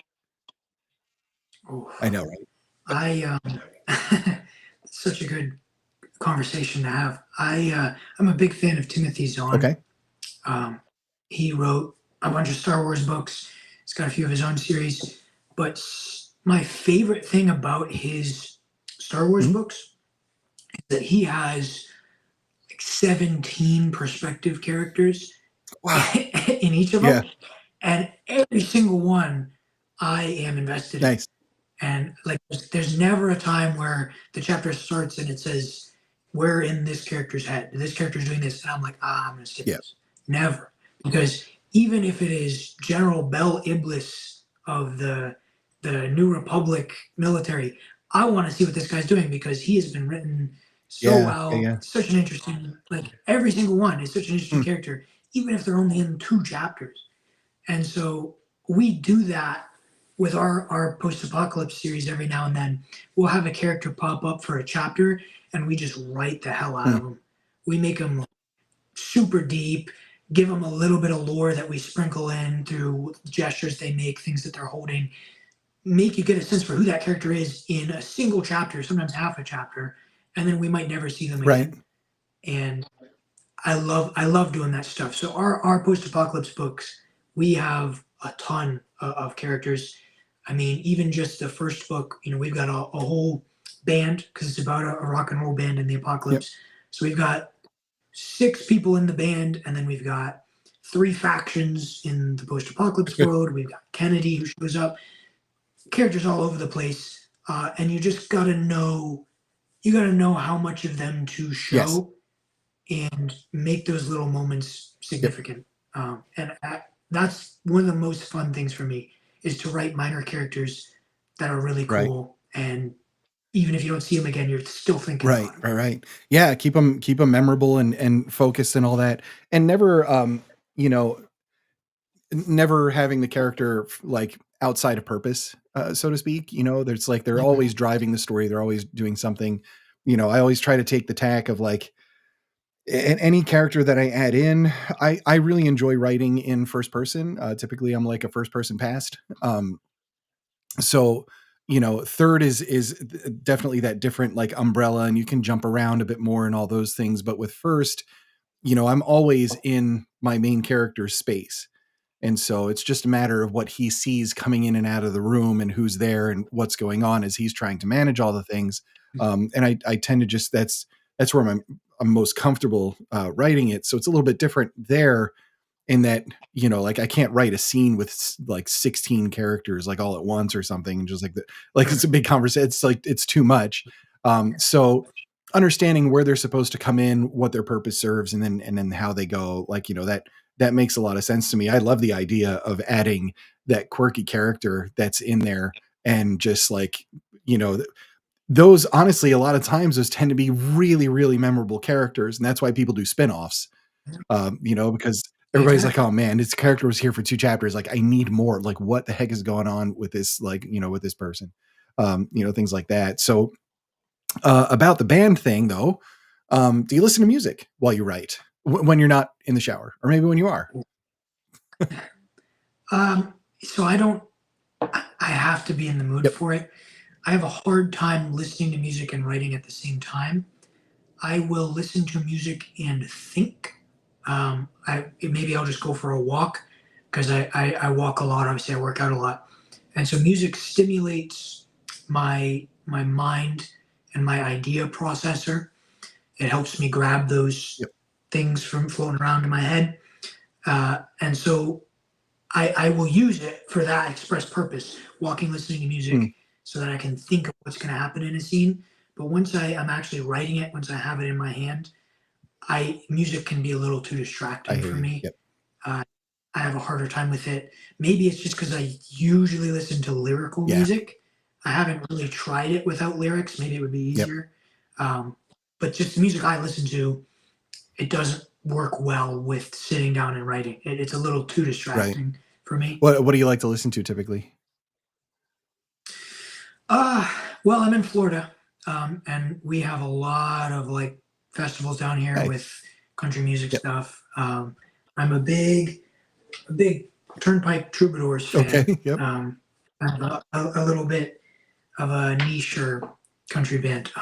Oh, I know, right? I such a good conversation to have. I'm a big fan of Timothy Zahn. Okay. Um, he wrote a bunch of Star Wars books. He's got a few of his own series, but my favorite thing about his Star Wars Mhm. books is that he has like 17 perspective characters Wow. in each of Yeah. them, and every single one I am invested in. Nice. And like, there's never a time where the chapter starts and it says, "We're in this character's head. This character's doing this," and I'm like, "Ah, I'm gonna skip Yeah. this." Never, because even if it is General Bel Iblis of the New Republic military, I want to see what this guy's doing because he has been written so Yeah. Yeah. well. Yeah. Such an interesting, like every single one is such an interesting Mm. character, even if they're only in 2 chapters. And so we do that with our post-apocalypse series every now and then. We'll have a character pop up for a chapter and we just write the hell out Mm. of them. We make them super deep, give them a little bit of lore that we sprinkle in through gestures they make, things that they're holding, make you get a sense for who that character is in a single chapter, sometimes half a chapter, and then we might never see them Right. again. And I love doing that stuff. So our post-apocalypse books, we have a ton of characters. I mean, even just the first book, we've got a whole band because it's about a rock and roll band in the Yep. apocalypse. So we've got 6 people in the band, and then we've got 3 factions in the post-apocalypse world. We've got Kennedy who shows up, characters all over the place, and you got to know how much of them to Yes. show and make those little moments Yep. significant. That's one of the most fun things for me is to write minor characters that are really Right. cool. And even if you don't see them again, you're still thinking Right, about them. right, right. Yeah, keep them memorable and focused and all that, and never, you know, never having the character like outside of purpose, so to speak. There's like they're Mhm. always driving the story. They're always doing something. I always try to take the tack of like any character that I add in. I really enjoy writing in first person. Typically, I'm like a first person past. So third is definitely that different like umbrella, and you can jump around a bit more and all those things. But with first, I'm always in my main character's space, and so it's just a matter of what he sees coming in and out of the room and who's there and what's going on as he's trying to manage all the things. And I tend to just that's where I'm most comfortable writing it. So it's a little bit different there in that, like I can't write a scene with like 16 characters like all at once or something, and just like like it's a Sure. big conversation. It's like it's too much. So understanding where they're supposed to come in, what their purpose serves, and then how they go, like that makes a lot of sense to me. I love the idea of adding that quirky character that's in there, and just like you know those, honestly, a lot of times those tend to be really really memorable characters, and that's why people do spin-offs, because everybody's like, Exactly. "Oh man, this character was here for 2 chapters. Like, I need more. Like, what the heck is going on with this? Like, with this person?" Things like that. So, about the band thing, though, do you listen to music while you write when you're not in the shower, or maybe when you are? So I don't. I have to be in the mood Yep. for it. I have a hard time listening to music and writing at the same time. I will listen to music and think Maybe I'll just go for a walk because I walk a lot. Obviously, I work out a lot, and so music stimulates my mind and my idea processor. It helps me grab those Yep. things from floating around in my head, and so I will use it for that express purpose. Walking, listening to Mm, music, so that I can think of what's going to happen in a scene. But once I'm actually writing it, once I have it in my hand, I music can be a little too I distracting hear for you. me. Yep. Uh, I have a harder time with it. Maybe it's just because I usually listen to lyrical Yeah. music. I haven't really tried it without lyrics. Maybe it would be Yep. easier. Um, but just the music I listen to, it doesn't work well with sitting down and writing. It's a little too Right. distracting for me. What do you like to listen to typically? Uh, well, I'm in Florida, and we have a lot of like festivals down here Nice. with country music Yep. stuff. I'm a big Turnpike Troubadours Okay. fan. Yep. I'm a little bit of a niche country band,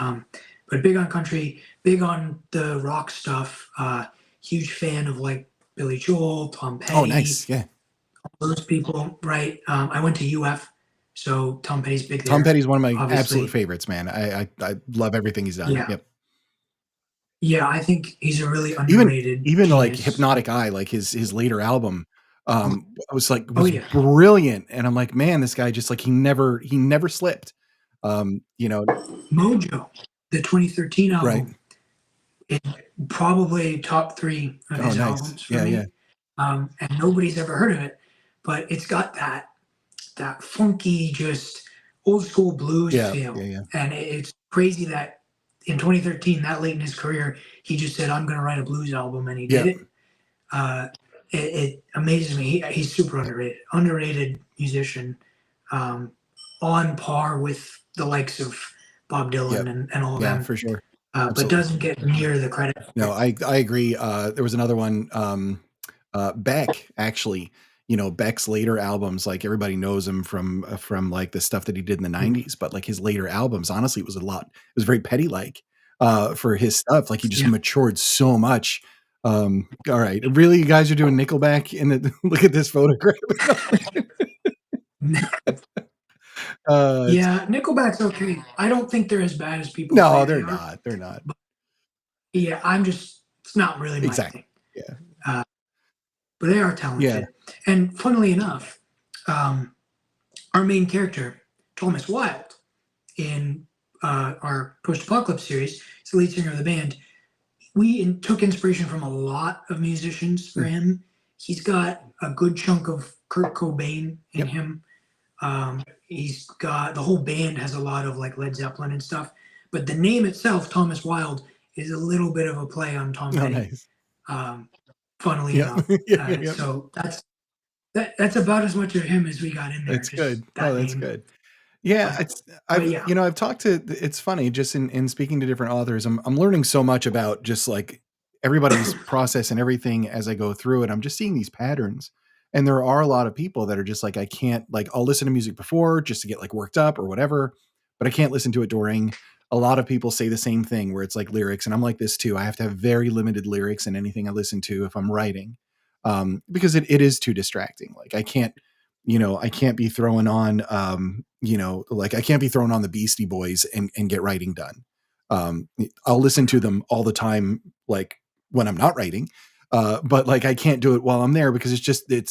but big on country, big on the rock stuff. Huge fan of like Billy Joel, Tom Oh, Petty, nice. Yeah. those people, right? I went to UF, so Tom Petty's big Tom there, Petty's one of my absolute obviously. favorites, man. I love everything he's done. Yeah, Yep. yeah, I think he's a really Even underrated even like genius. Hypnotic Eye, like his later album, was like Oh was yeah, brilliant, and I'm like, man, this guy just like he never slipped. You know, Mojo, the 2013 right? album, it probably top three of Oh, his nice. albums for Yeah, yeah, me, and nobody's ever heard of it, but it's got that funky, just old school blues yeah, yeah, feel, yeah, and it's crazy that in 2013, that late in his career, he just said, "I'm going to write a blues album," and he did yeah, it. Uh, it amazes me. He's super yeah, underrated musician, um, on par with the likes of Bob yep, Dylan and all of yeah, them, for sure, but absolutely. doesn't get near the credit for No, it. I agree. There was another one, Beck, actually. Beck's later albums, like everybody knows him from like the stuff that he did in the '90s, but like his later albums, honestly, it was a lot. It was very petty, like for his stuff. Like he just Yeah. matured so much. All right, really, you guys are doing Nickelback in the look at this photograph. It's Yeah, Nickelback's okay. I don't think they're as bad as people no, say they they're are. not. They're not But yeah, it's not really my exactly. thing. Yeah, Uh, but they are yeah. talented. And funnily enough, um, our main character, Thomas Wilde, in our post-apocalypse series, is the lead singer of the band. We took inspiration from a lot of musicians for Mm, him. He's got a good chunk of Kurt Cobain in yep. him. He's got the whole band has a lot of like Led Zeppelin and stuff. But the name itself, Thomas Wilde, is a little bit of a play on Tom Oh, Petty. nice. Um, Funnily Yep. enough, Yep. Yep. Yep. so that's about as much of him as we got in there. That's Just good. No, that that's name, good. Yeah, but it's but I've yeah, I've talked to it's funny just in speaking to different authors. I'm learning so much about just like everybody's process and everything as I go through it. I'm just seeing these patterns. And there are a lot of people that are just like I can't like I'll listen to music before just to get like worked up or whatever, but I can't listen to it during. A lot of people say the same thing where it's like lyrics and I'm like this too. I have to have very limited lyrics in anything I listen to if I'm writing. Because it is too distracting. Like I can't be throwing on like I can't be throwing on the Beastie Boys and get writing done. I'll listen to them all the time, like when I'm not writing. But like I can't do it while I'm there because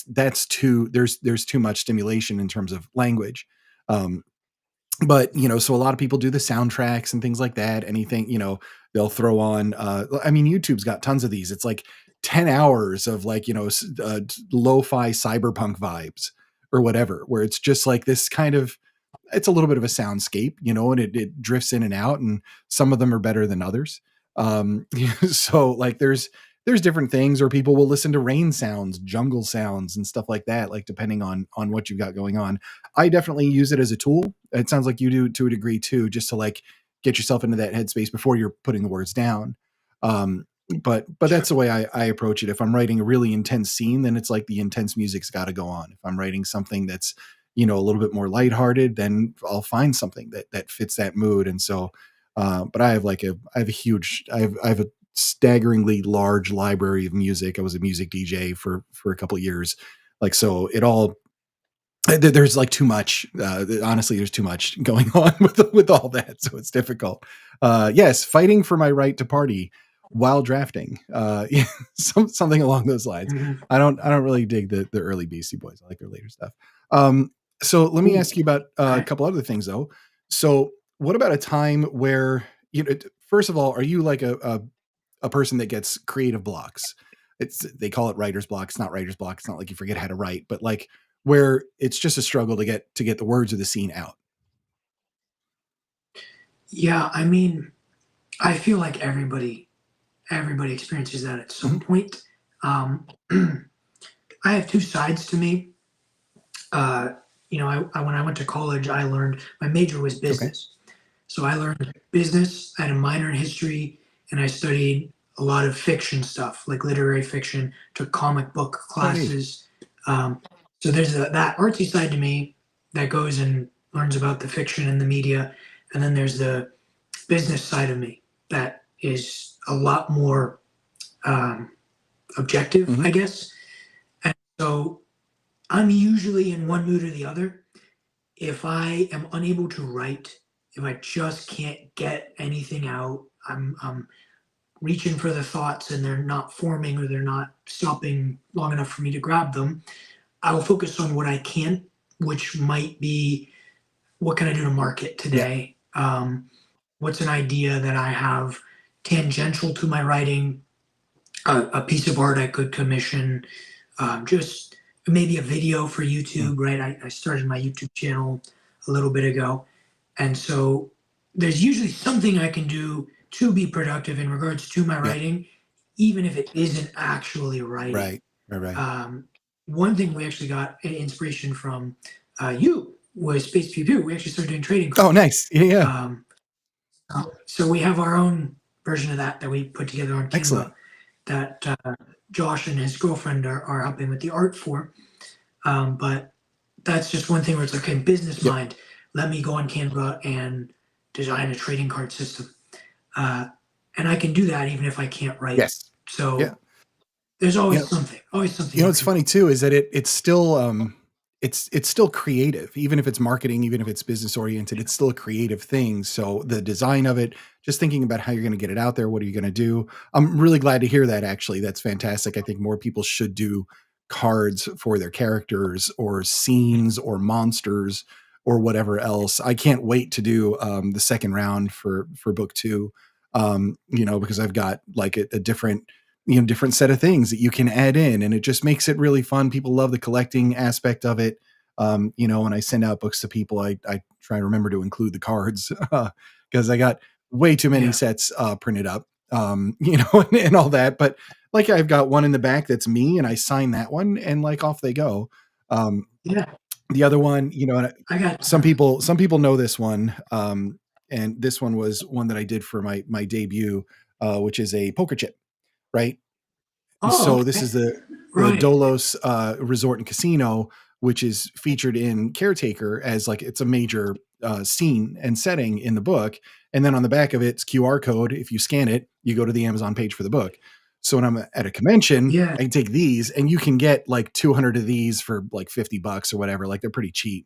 that's too there's too much stimulation in terms of language. Um, but so a lot of people do the soundtracks and things like that. Anything, they'll throw on I mean, YouTube's got tons of these. It's like 10 hours of like, lo-fi cyberpunk vibes or whatever, where it's just like this kind of it's a little bit of a soundscape, and it drifts in and out, and some of them are better than others. So like there's different things, or people will listen to rain sounds, jungle sounds, and stuff like that, like depending on what you've got going on. I definitely use it as a tool. It sounds like you do to a degree too, just to like get yourself into that headspace before you're putting the words down. But that's sure. the way I approach it. If I'm writing a really intense scene, then it's like the intense music's got to go on. If I'm writing something that's a little bit more lighthearted, then I'll find something that fits that mood. And so, but I have a huge, I have a staggeringly large library of music. I was a music DJ for a couple of years. Like, so it all there's like too much. Honestly, there's too much going on with all that, so it's difficult. Yes, fighting for my right to party while drafting. Yeah, something along those lines. Mhm. I don't really dig the early Beastie Boys. I like their later stuff. Um, so let me Ooh, ask you about a okay. couple other things though. So what about a time where first of all, are you like a person that gets creative blocks? They call it writer's block. It's not writer's block. It's not like you forget how to write, but like where it's just a struggle to get the words of the scene out. Yeah, I mean, I feel like everybody experiences that at some Mhm. point. Um, I have two sides to me. Uh, when I went to college, I learned my major was Okay. business. So I learned business. I had a minor in history, and I studied a lot of fiction stuff, like literary fiction. Took comic book Oh, neat. classes. Um, so there's that artsy side to me that goes and learns about the fiction and the media, and then there's the business side of me that is a lot more um, objective, Mhm. I guess. And so I'm usually in one mood or the other. If I am unable to write, if I just can't get anything out, I'm reaching for the thoughts and they're not forming or they're not stopping long enough for me to grab them, I will focus on what I can, which might be what can I do to market Yeah. today? What's an idea that I have tangential to my writing? A piece of art I could commission, just maybe a video for Mm. YouTube, right? I started my YouTube channel a little bit ago. And so there's usually something I can do to be productive in regards to my Yeah. writing, even if it isn't actually writing. Right. Right. Right. Um, One thing we actually got inspiration from you was Space Pew Pew. We actually started doing trading Oh, cards. nice. Yeah. Yeah. Um, so we have our own version of that we put together on Excellent. Canva that Josh and his girlfriend are helping with the art for. But that's just one thing where it's like, okay, business Yep. mind, let me go on Canva and design a trading card system. Uh, and I can do that even if I can't write. Yes. Yeah. So there's Yeah. always something You know, you what's can do. funny too is that it's still creative, even if it's marketing, even if it's business oriented, it's still a creative thing. So the design of it, just thinking about how you're going to get it out there, what are you going to do? I'm really glad to hear that. Actually, that's fantastic. I think more people should do cards for their characters or scenes or monsters or whatever else. I can't wait to do the second round for book two. Because I've got like a different different set of things that you can add in, and it just makes it really fun. People love the collecting aspect of it. When I send out books to people, I try and remember to include the cards because I got way too many Yeah. sets printed up, and all that. But like I've got one in the back that's me, and I sign that one, and like off they go. Um, Yeah. the other one, and I got, some people know this one, and this one was one that I did for my debut, which is a poker chip, right? oh, So this okay. is the Right. Dolos Resort and Casino, which is featured in Caretaker as like it's a major scene and setting in the book. And then on the back of it, it's QR code. If you scan it, you go to the Amazon page for the book. So when I'm at a convention, Yeah. I can take these and you can get like 200 of these for like $50 or whatever. Like they're pretty cheap.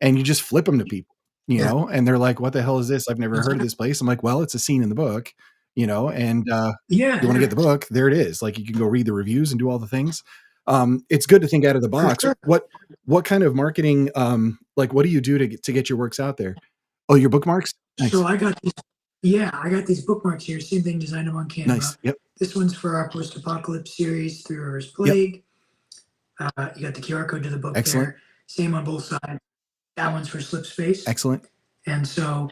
And you just flip them to people, Yeah. and they're like, what the hell is this? I've never heard of Exactly. this place. I'm like, well, it's a scene in the book, and Yeah. you want to get Yeah. the book, there it is. Like you can go read the reviews and do all the things. It's good to think out of the For box. sure. What kind of marketing, like what do you do to get your works out there? Oh, your bookmarks? So Nice. I got these bookmarks here. Same thing, designed them on Canva. Nice. Yep. This one's for our post-apocalypse series, Three Rivers Yep. Plague. You got the QR code to the book Excellent. there. Same on both sides. That one's for Slip Space. Excellent. And so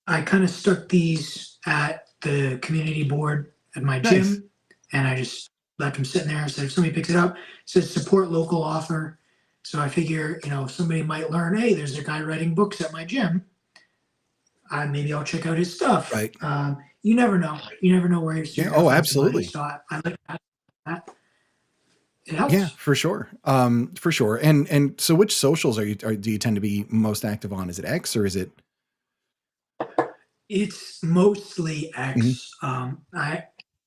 I kind of stuck these at the community board at my Nice. gym, and I just left them sitting there. So if somebody picks it up, it says support local author. So I figure, if somebody might learn, hey, there's a guy writing books at my gym. Maybe I'll check out his stuff. Right. You never know. You never know where Yeah. you're gonna Oh, find somebody. absolutely. So I like that. It Yeah, helps. for sure. For sure. And so which socials do you tend to be most active on? Is it X or is it? It's mostly Mhm. X.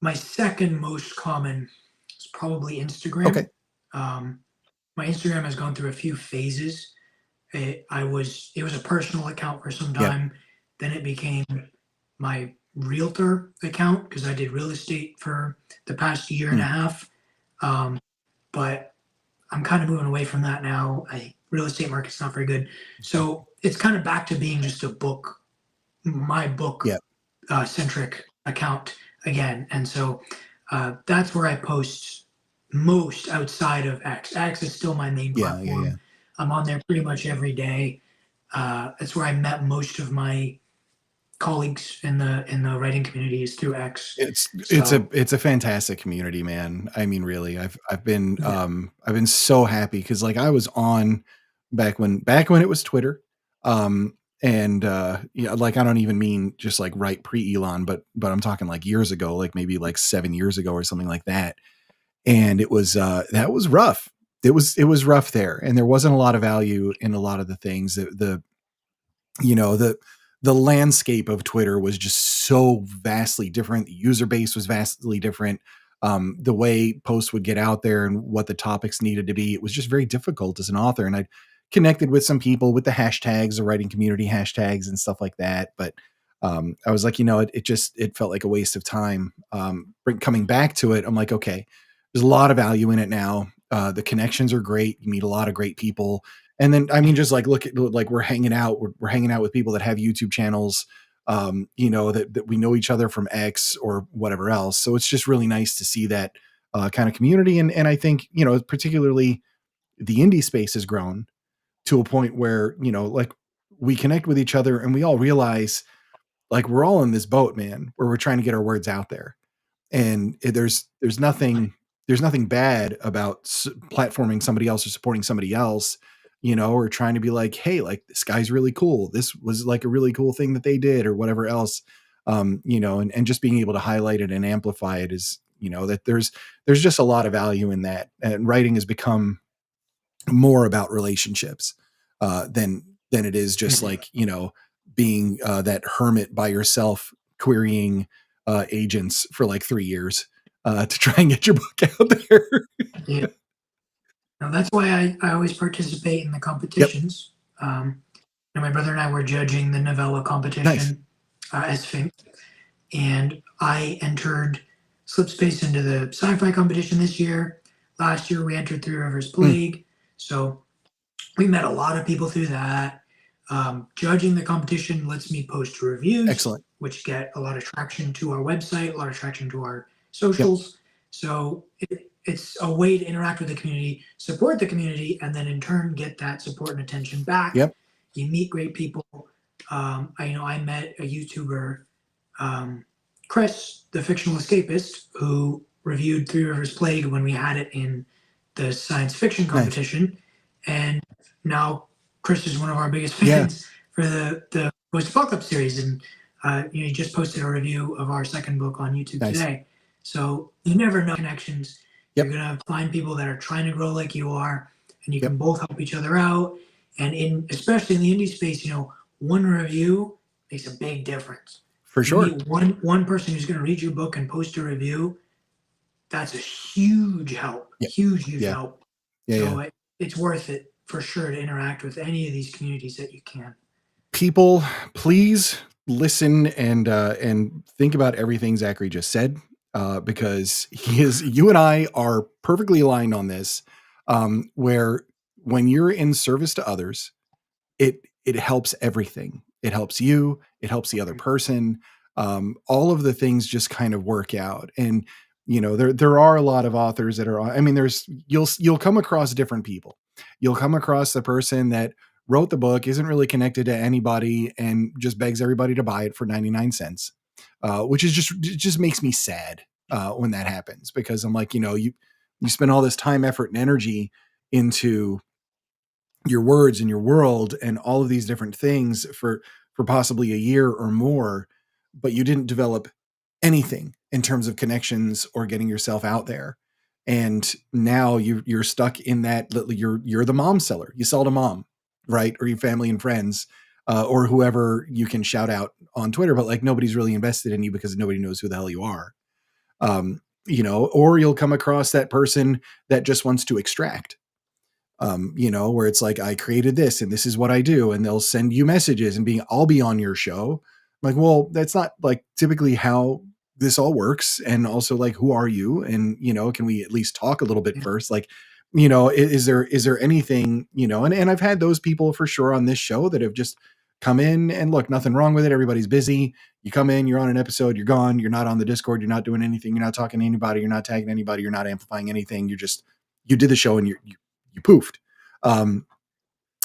My second most common is probably Okay. Instagram. Um, my Instagram has gone through a few phases. It was a personal account for some Yep. time. Then it became my realtor account because I did real estate for the past year and a Mm. half. But I'm kind of moving away from that now. Real estate market's not very good. So it's kind of back to being just my book Yep. Centric account again. And so that's where I post most outside of X. X is still my main Yeah. Yeah. Yeah. platform. I'm on there pretty much every day. That's where I met most of my colleagues in the writing community is through X. So It's a fantastic community, man. I mean, really, yeah, I've been so happy because like I was on back when it was Twitter. And yeah, like I don't even mean just like right pre-Elon, but I'm talking like years ago, like maybe like 7 years ago or something like that. And it was that was rough. It was rough there. And there wasn't a lot of value in a lot of the things that the you know the landscape of Twitter was just so vastly different. The user base was vastly different. The way posts would get out there and what the topics needed to be, it was just very difficult as an author. And I connected with some people with the hashtags, the writing community hashtags and stuff like that. But I was like, it felt like a waste of time. Coming back to it, I'm like, okay, there's a lot of value in it now. The connections are great. You meet a lot of great people, and then, I mean, just like look at like we're hanging out with people that have YouTube channels, that we know each other from X or whatever else. So it's just really nice to see that kind of community. And I think, particularly the indie space has grown to a point where, like we connect with each other and we all realize like we're all in this boat, man, where we're trying to get our words out there. And there's nothing bad about platforming somebody else or supporting somebody else, or trying to be like, hey, like this guy's really cool, this was like a really cool thing that they did or whatever else. And just being able to highlight it and amplify it is, that there's just a lot of value in that. And writing has become more about relationships than it is just like, being that hermit by yourself querying agents for like 3 years to try and get your book out there. yeah. Now that's why I always participate in the Yep. competitions. And my brother and I were judging the novella Nice. competition as Fink, and I entered Slipspace into the sci-fi competition this year. Last year we entered Three Rivers Mm, Plague, so we met a lot of people through that. Judging the competition lets me post reviews, excellent. which get a lot of traction to our website, a lot of traction to our Yep. socials. So it's a way to interact with the community, support the community, and then in turn get that support and attention back. Yep. You meet great people. I met a YouTuber, um, Chris, the fictional escapist, who reviewed Three Rivers Plague when we had it in the science fiction Nice. competition, and now Chris is one of our biggest Yeah. fans for the post-apocalyptic series, and he just posted a review of our second book on YouTube Nice. today. So you never know connections. You're Yep. gonna find people that are trying to grow like you are, and you can Yep. both help each other out. And especially in the indie space, one review makes a big difference. For You sure. meet one person who's going to read your book and post a review. That's a huge help, Yep. huge Yeah. help. Yeah. Yeah. So it's worth it for sure to interact with any of these communities that you can. People, please listen and think about everything Zachary just said, because you and I are perfectly aligned on this. Where when you're in service to others, it helps everything. It helps you. It helps the other person. All of the things just kind of work out. And there are a lot of authors that are. I mean, you'll come across different people. You'll come across the person that wrote the book, isn't really connected to anybody, and just begs everybody to buy it for 99 cents, which is it just makes me sad when that happens, because I'm like, you spend all this time, effort, and energy into your words and your world and all of these different things for possibly a year or more, but you didn't develop anything in terms of connections or getting yourself out there. And now you're stuck in that. You're the mom seller. You sell to mom, right? Or your family and friends, or whoever you can shout out on Twitter, but like nobody's really invested in you because nobody knows who the hell you are. Or you'll come across that person that just wants to extract, where it's like, I created this and this is what I do. And they'll send you messages and I'll be on your show. I'm like, well, that's not like typically how this all works. And also like, who are you? And, can we at least talk a little bit Yeah. first? Like, is there anything, and I've had those people for sure on this show that have just come in and look, nothing wrong with it. Everybody's busy. You come in, you're on an episode, you're gone. You're not on the Discord. You're not doing anything. You're not talking to anybody. You're not tagging anybody. You're not amplifying anything. You did the show and you poofed. Um,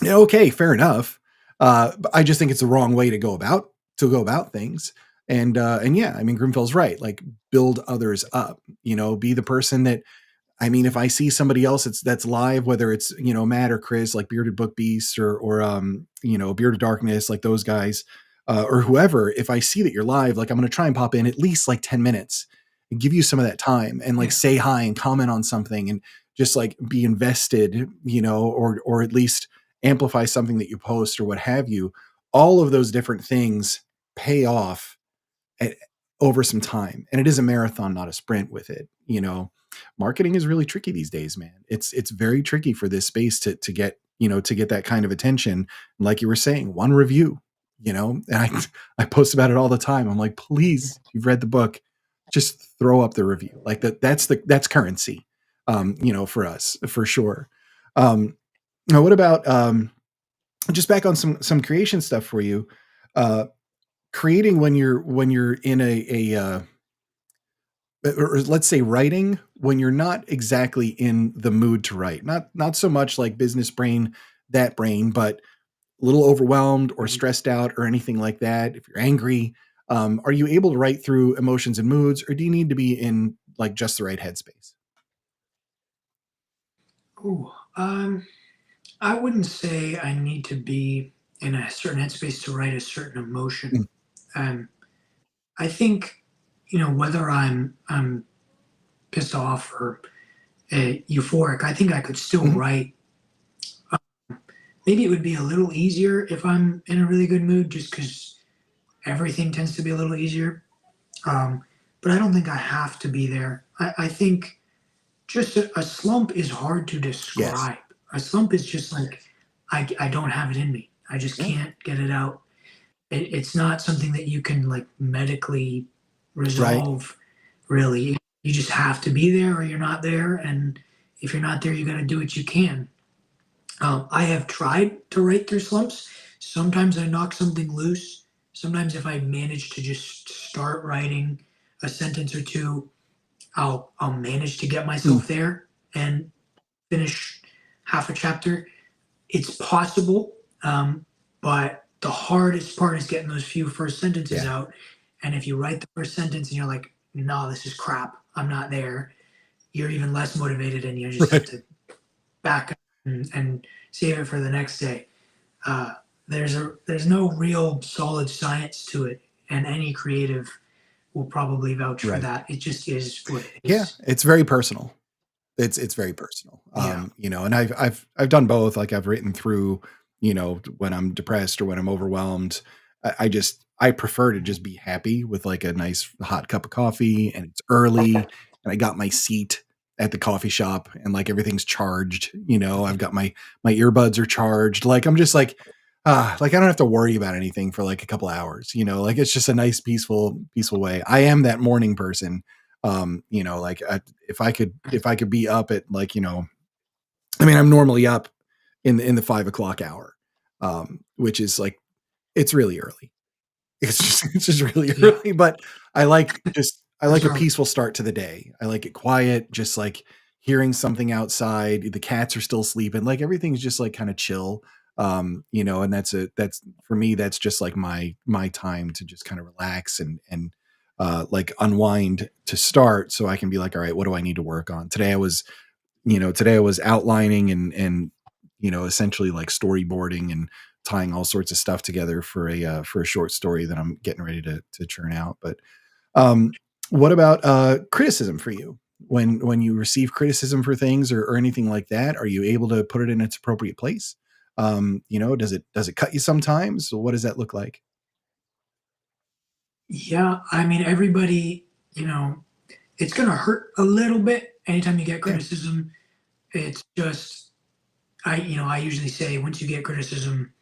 okay, fair enough. But I just think it's the wrong way to go about things. And yeah, I mean, Grimfell's right. Like, build others up. Be the person that, I mean, if I see somebody else that's live, whether it's, Matt or Chris, like Bearded Book Beast or Bearded Darkness, like those guys, or whoever, if I see that you're live, like I'm going to try and pop in at least like 10 minutes and give you some of that time and like Yeah. say hi and comment on something and just like be invested, or at least amplify something that you post or what have you. All of those different things pay off at, over some time. And it is a marathon, not a sprint with it. Marketing is really tricky these days, man. It's very tricky for this space to get, to get that kind of attention. Like you were saying, one review, and I post about it all the time. I'm like, please, you've read the book, just throw up the review. Like that's currency, for us, for sure. Now what about, just back on some creation stuff for you, uh, creating when you're in or let's say writing when you're not exactly in the mood to write, not so much like business brain, that brain, but a little overwhelmed or Mhm. stressed out or anything like that. If you're angry, are you able to write through emotions and moods, or do you need to be in like just the right headspace? Ooh, I wouldn't say I need to be in a certain headspace to write a certain emotion. Mm, Um, I think, whether I'm pissed off or euphoric, I think I could still mhm. write. Maybe it would be a little easier if I'm in a really good mood, just because everything tends to be a little easier. Um, but I don't think I have to be there. I think just a slump is hard to Yes. describe. A slump is just like, I don't have it in me. I just Yeah. can't get it out. It's not something that you can like medically Right. resolve, really. You just have to be there or you're not there. And if you're not there, you got to do what you can. I have tried to write through slumps. Sometimes I knock something loose. Sometimes if I manage to just start writing a sentence or two, I'll manage to get Mm, myself there and finish half a chapter. It's possible, but the hardest part is getting those few first sentences yeah. out. And if you write the first sentence and you're like, no, this is crap, I'm not there, you're even less motivated and you just have Right. to back up and save it for the next day. Uh, there's no real solid science to it, and any creative will probably vouch for Right. that. It just is what it Yeah. is. It's very personal. It's very personal. Yeah. And I've done both. Like I've written through, when I'm depressed or when I'm overwhelmed. I prefer to just be happy with like a nice hot cup of coffee and it's early and I got my seat at the coffee shop and like everything's charged, I've got my earbuds are charged. Like I'm just like I don't have to worry about anything for like a couple hours, like it's just a nice peaceful way. I am that morning person. Like if I could be up at like, I mean, I'm normally up in the 5 o'clock hour, which is like, it's really early. It's just really Yeah. early, but I That's like a early. peaceful start to the day. I like it quiet, just like hearing something outside. The cats are still sleeping. Like everything's just like kind of chill. And that's for me, that's just like my time to just kind of relax and like unwind to start so I can be like, all right, what do I need to work on? Today I was outlining and essentially like storyboarding and tying all sorts of stuff together for a short story that I'm getting ready to churn out. But um, what about criticism for you? When you receive criticism for things or anything like that, are you able to put it in its appropriate place? Does it cut you sometimes? What does that look like? Yeah. I mean, everybody, you know, it's going to hurt a little bit anytime you get Yeah. criticism. It's just, I usually say once you get criticism,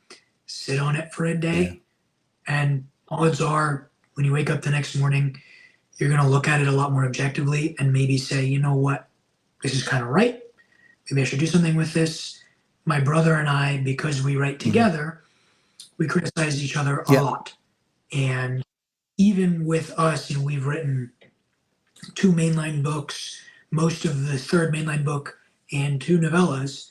sit on it for a Yeah. day, and odds are when you wake up the next morning, you're going to look at it a lot more objectively and maybe say, you know what, this is kind of right. Maybe I should do something with this. My brother and I, because we write Mhm. together, we criticize each other a Yeah. lot. And even with us, we've written two mainline books, most of the third mainline book, and two novellas.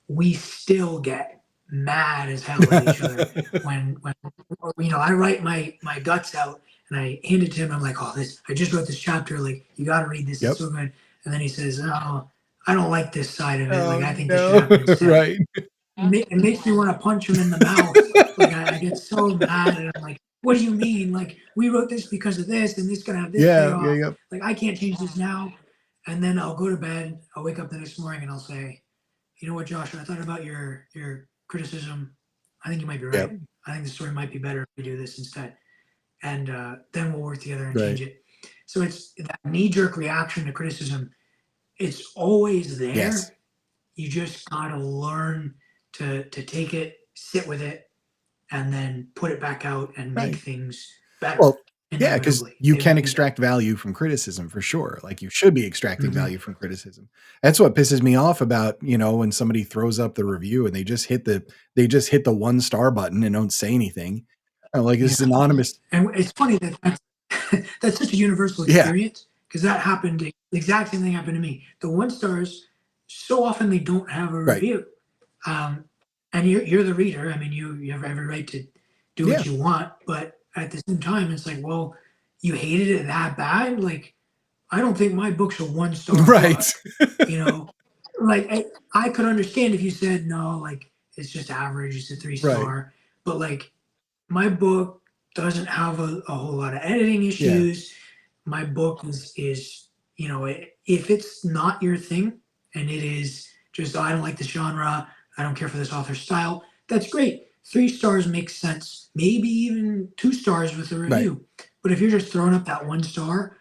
We still get mad as hell at each other when I write my guts out and I hand it to him. I'm like, oh, this I just wrote this chapter. Like, you got to read this. It's Yep. so good. And then he says, oh, I don't like this side of it. Like, Oh, I think this should no. happen instead. Right. It makes me want to punch him in the mouth. Like, I get so mad, and I'm like, "What do you mean? Like, we wrote this because of this, and this gonna have this Yeah, yeah, payoff. yep. Like, I can't change this now." And then I'll go to bed. I'll wake up the next morning, and I'll say, "You know what, Josh? I thought about your criticism. I think you might be Yep. right. I think the story might be better if we do this instead." And then we'll work together and Right. change it. So it's that knee-jerk reaction to criticism. It's always Yes. there. You just gotta learn to take it, sit with it, and then put it back out and make Right. things better. Well, yeah, because Inevitably, you they can will be better. extract value from criticism for sure. Like, you should be extracting Hmm. value from criticism. That's what pisses me off about, when somebody throws up the review and they just hit the 1-star button and don't say anything. I'm like, Yeah, "This is anonymous." and it's funny that that's such a universal Yeah. experience because that happened. The exact same thing happened to me. The one stars, so often they don't have a Right. review, um, and you're the reader. I mean, you have every right to do Yeah. what you want, but at the same time, it's like, well, you hated it that bad. Like, I don't think my book's a one-star Right. book. You know, like, I could understand if you said no, like, it's just average, it's a three Right. star, but like, my book doesn't have a whole lot of editing Yeah. issues. My book is if it's not your thing and it is just, "Oh, I don't like this genre, I don't care for this author's style," that's great. 3 stars makes sense. Maybe even 2 stars with a Right. review. But if you're just throwing up that 1 star,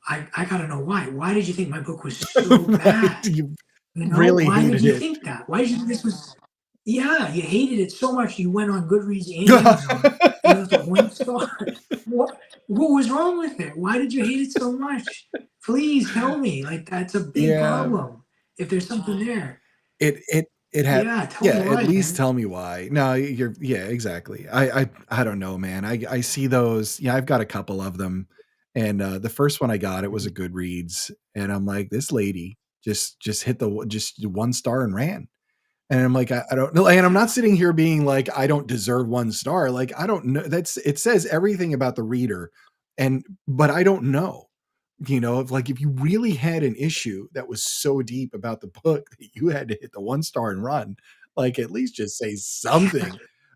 I gotta know why. Why did you think my book was so Right. bad? You really Why did hated you it. think that? Why did you think this was? Yeah, you hated it so much you went on Goodreads and Amazon. You left a 1 star. What was wrong with it? Why did you hate it so much? Please tell me. Like, that's a big Yeah. problem. If there's something there, It had yeah, tell yeah, me at why, least man. tell me why. No, you're yeah, exactly. I don't know, man. I see those. Yeah, I've got a couple of them. And the first one I got, it was a Goodreads, and I'm like, this lady just hit just 1 star and ran. And I'm like, I don't know. And I'm not sitting here being like, I don't deserve 1 star. Like, I don't know. It says everything about the reader. But I don't know. If you really had an issue that was so deep about the book that you had to hit the 1 star and run, like, at least just say something.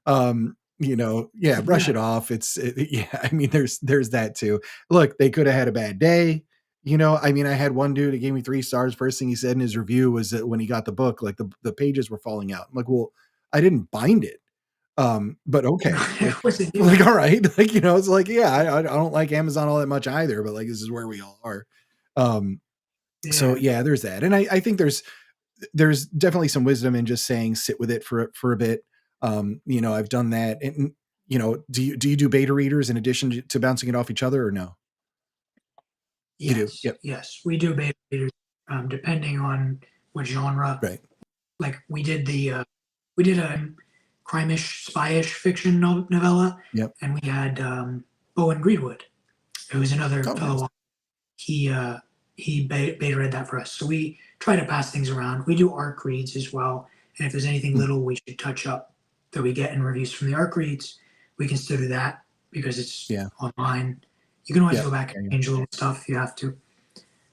Yeah, brush Yeah, it off. Yeah, I mean, there's that too. Look, they could have had a bad day. I mean, I had one dude that gave me 3 stars. First thing he said in his review was that when he got the book, like, the pages were falling out. I'm like, well, I didn't bind it. But okay, it wasn't you. like, all right, like, it's like, yeah, I don't like Amazon all that much either, but like, this is where we all are. Um, so Yeah, yeah, there's that. And I think there's definitely some wisdom in just saying sit with it for a bit. I've done that. And do you do beta readers in addition to bouncing it off each other, or no? You do? yes, Yep. yes. We do beta readers, depending on what genre. Right. Like, we did a crime-ish, spy-ish fiction novella, Yep. and we had Bowen Greenwood, who was another Oh, nice. fellow. He beta read that for us. So we try to pass things around. We do arc reads as well, and if there's anything Mm, little we should touch up that we get in reviews from the arc reads, we can still do that because it's yeah. online. You can always Yeah. go back Yeah. and Yeah. change a little stuff if you have to.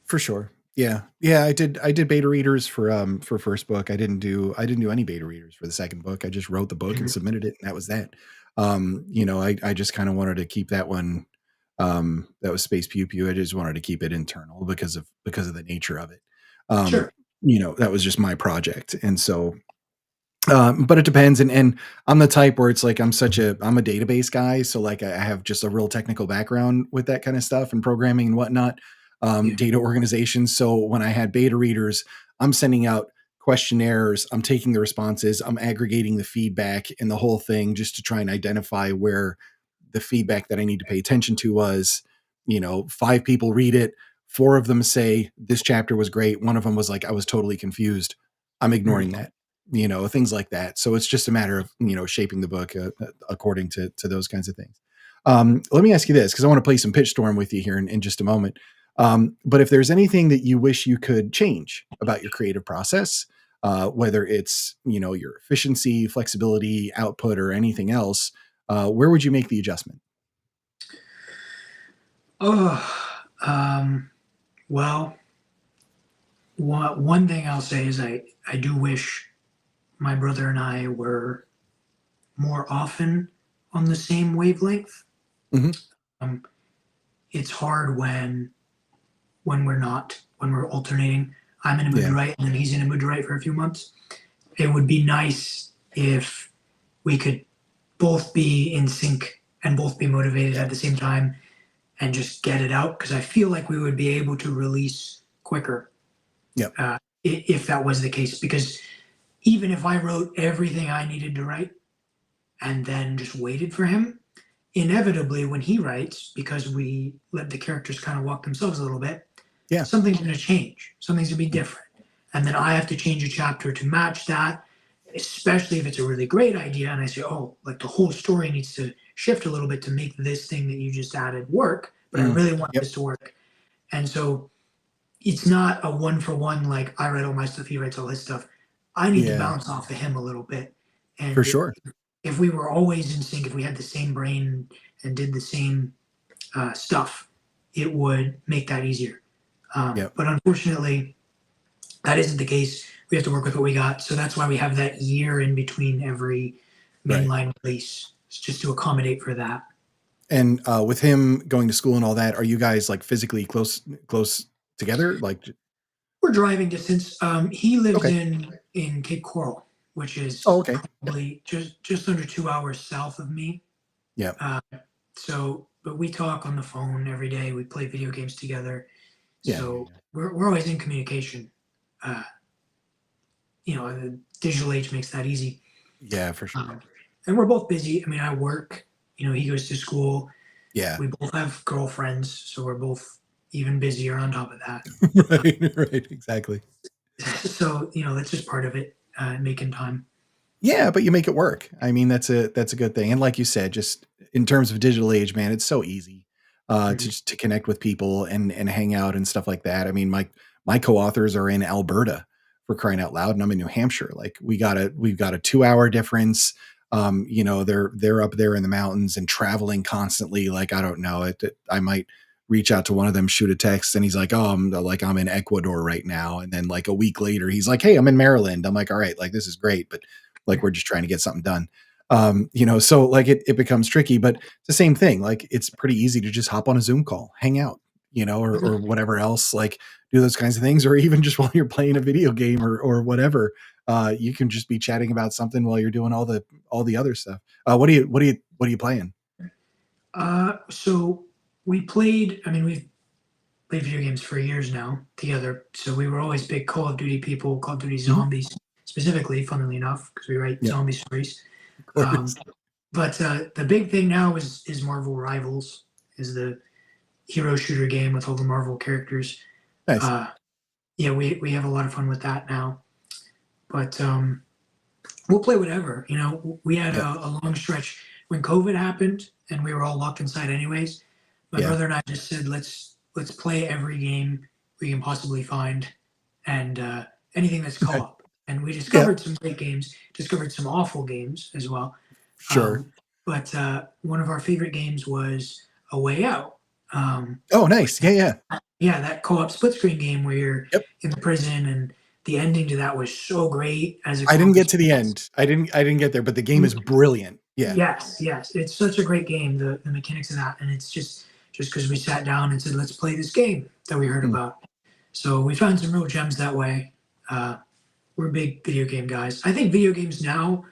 For sure. Yeah. Yeah, I did beta readers for first book. I didn't do any beta readers for the second book. I just wrote the book and Mhm. submitted it, and that was that. I just kind of wanted to keep that one. That was Space Pew Pew. I just wanted to keep it internal because of the nature of it. Um, Sure. that was just my project. And so but it depends. And I'm the type where it's like I'm a database guy, so like I have just a real technical background with that kind of stuff and programming and whatnot. Yeah. data organization. So when I had beta readers, I'm sending out questionnaires, I'm taking the responses, I'm aggregating the feedback and the whole thing just to try and identify where the feedback that I need to pay attention to was. 5 people read it, 4 of them say this chapter was great. One of them was like, I was totally confused. I'm ignoring Mhm. that, things like that. So it's just a matter of, shaping the book according to those kinds of things. Let me ask you this, because I want to play some pitch storm with you here in just a moment. But if there's anything that you wish you could change about your creative process, whether it's, your efficiency, flexibility, output, or anything else, where would you make the adjustment? Oh, well, one thing I'll say is I do wish my brother and I were more often on the same wavelength. Hmm. Um, it's hard when we're not, when we're alternating. I'm in a mood to Yeah. write, and then he's in a mood to write for a few months. It would be nice if we could both be in sync and both be motivated Yeah. at the same time and just get it out, because I feel like we would be able to release quicker Yep. if that was the case. Because even if I wrote everything I needed to write and then just waited for him, inevitably when he writes, because we let the characters kind of walk themselves a little bit, Yeah. something's going to change, something's going to be different. And then I have to change a chapter to match that, especially if it's a really great idea. And I say, oh, like the whole story needs to shift a little bit to make this thing that you just added work. But I Mm. really want Yep. this to work. And so it's not a one for one, like I write all my stuff, he writes all his stuff. I need to Yeah. bounce off of him a little bit. For And sure. if we were always in sync, if we had the same brain and did the same stuff, it would make that easier. Yep. But unfortunately, that isn't the case. We have to work with what we got. So that's why we have that year in between every Right. mainline release. It's just to accommodate for that. And with him going to school and all that, are you guys like physically close together? Like, We're driving distance. He lives okay. in Cape Coral, which Oh, is okay. Yep. probably just under 2 hours south of me. Yep. Uh, so, but we talk on the phone every day. We play video games together. Yeah. Yeah. So we're always in communication. Uh, the digital age makes that easy. Yeah, for sure. And we're both busy. I mean, I work. He goes to school. Yeah. We both have girlfriends, so we're both even busier on top of that. Right. Right. Exactly. So that's just part of it, making time. Yeah, but you make it work. I mean, that's a good thing. And like you said, just in terms of digital age, man, it's so easy Mhm. to connect with people and hang out and stuff like that. I mean, my co-authors are in Alberta, for crying out loud, and I'm in New Hampshire. Like we've got a 2 hour difference. They're up there in the mountains and traveling constantly. Like I don't know, I might reach out to one of them, shoot a text, and he's like, "Oh, I'm in Ecuador right now," and then like a week later, he's like, "Hey, I'm in Maryland." I'm like, "All right, like this is great, but." Like we're just trying to get something done. So like it becomes tricky, but it's the same thing. Like it's pretty easy to just hop on a Zoom call, hang out, or whatever else, like do those kinds of things, or even just while you're playing a video game or whatever. You can just be chatting about something while you're doing all the other stuff. What are you playing? So we played. I mean, we've played video games for years now together. So we were always big Call of Duty people, Call of Duty Mhm. Zombies specifically, funnily enough, because we write Yep, zombie stories. of Um, course. but the big thing now is Marvel Rivals, is the hero shooter game with all the Marvel characters. Nice. Uh, yeah, we have a lot of fun with that now. But we'll play whatever. We had Yep. a long stretch when COVID happened and we were all locked inside anyways. My Yeah. brother and I just said let's play every game we can possibly find, and anything that's Okay. co-op. And we Yeah. discovered some great games, discovered some awful games as well. Sure. But one of our favorite games was A Way Out. Um, Oh, nice. Yeah. Yeah. yeah, that co-op split screen game where you're Yep. in the prison, and the ending to that was so great as a I didn't co-op get to the experience. end. I didn't get there, but the game is brilliant. Yeah. Yes, yes, it's such a great game. The mechanics of that, and it's just because we sat down and said, "Let's play this game that we heard Mm. about." So we found some real gems that way. Uh, we're big video game guys. I think video games now,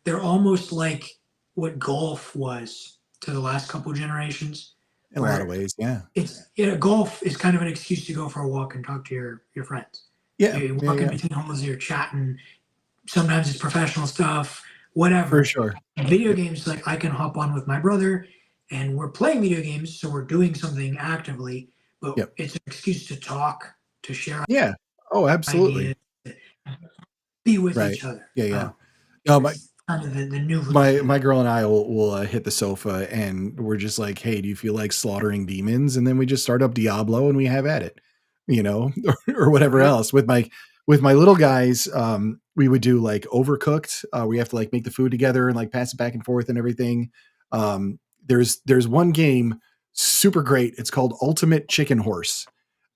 they're almost like what golf was to the last couple generations. In a lot of ways, yeah. Golf is kind of an excuse to go for a walk and talk to your friends. Yeah, You're yeah, walking yeah. between holes, you're chatting. Sometimes it's professional stuff, For whatever. sure. Video Yep, games, like I can hop on with my brother and we're playing video games, so we're doing something actively, but yep. it's an excuse to talk, to share Yeah. Oh, ideas, absolutely. to be with Right. each other. Yeah, yeah. No, my It's kind of the new my routine. my girl and I will hit the sofa and we're just like, "Hey, do you feel like slaughtering demons?" And then we just start up Diablo and we have at it, you know, or whatever Yep. else. With my little guys, we would do like Overcooked. We have to like make the food together and like pass it back and forth and everything. There's one game super great. It's called Ultimate Chicken Horse.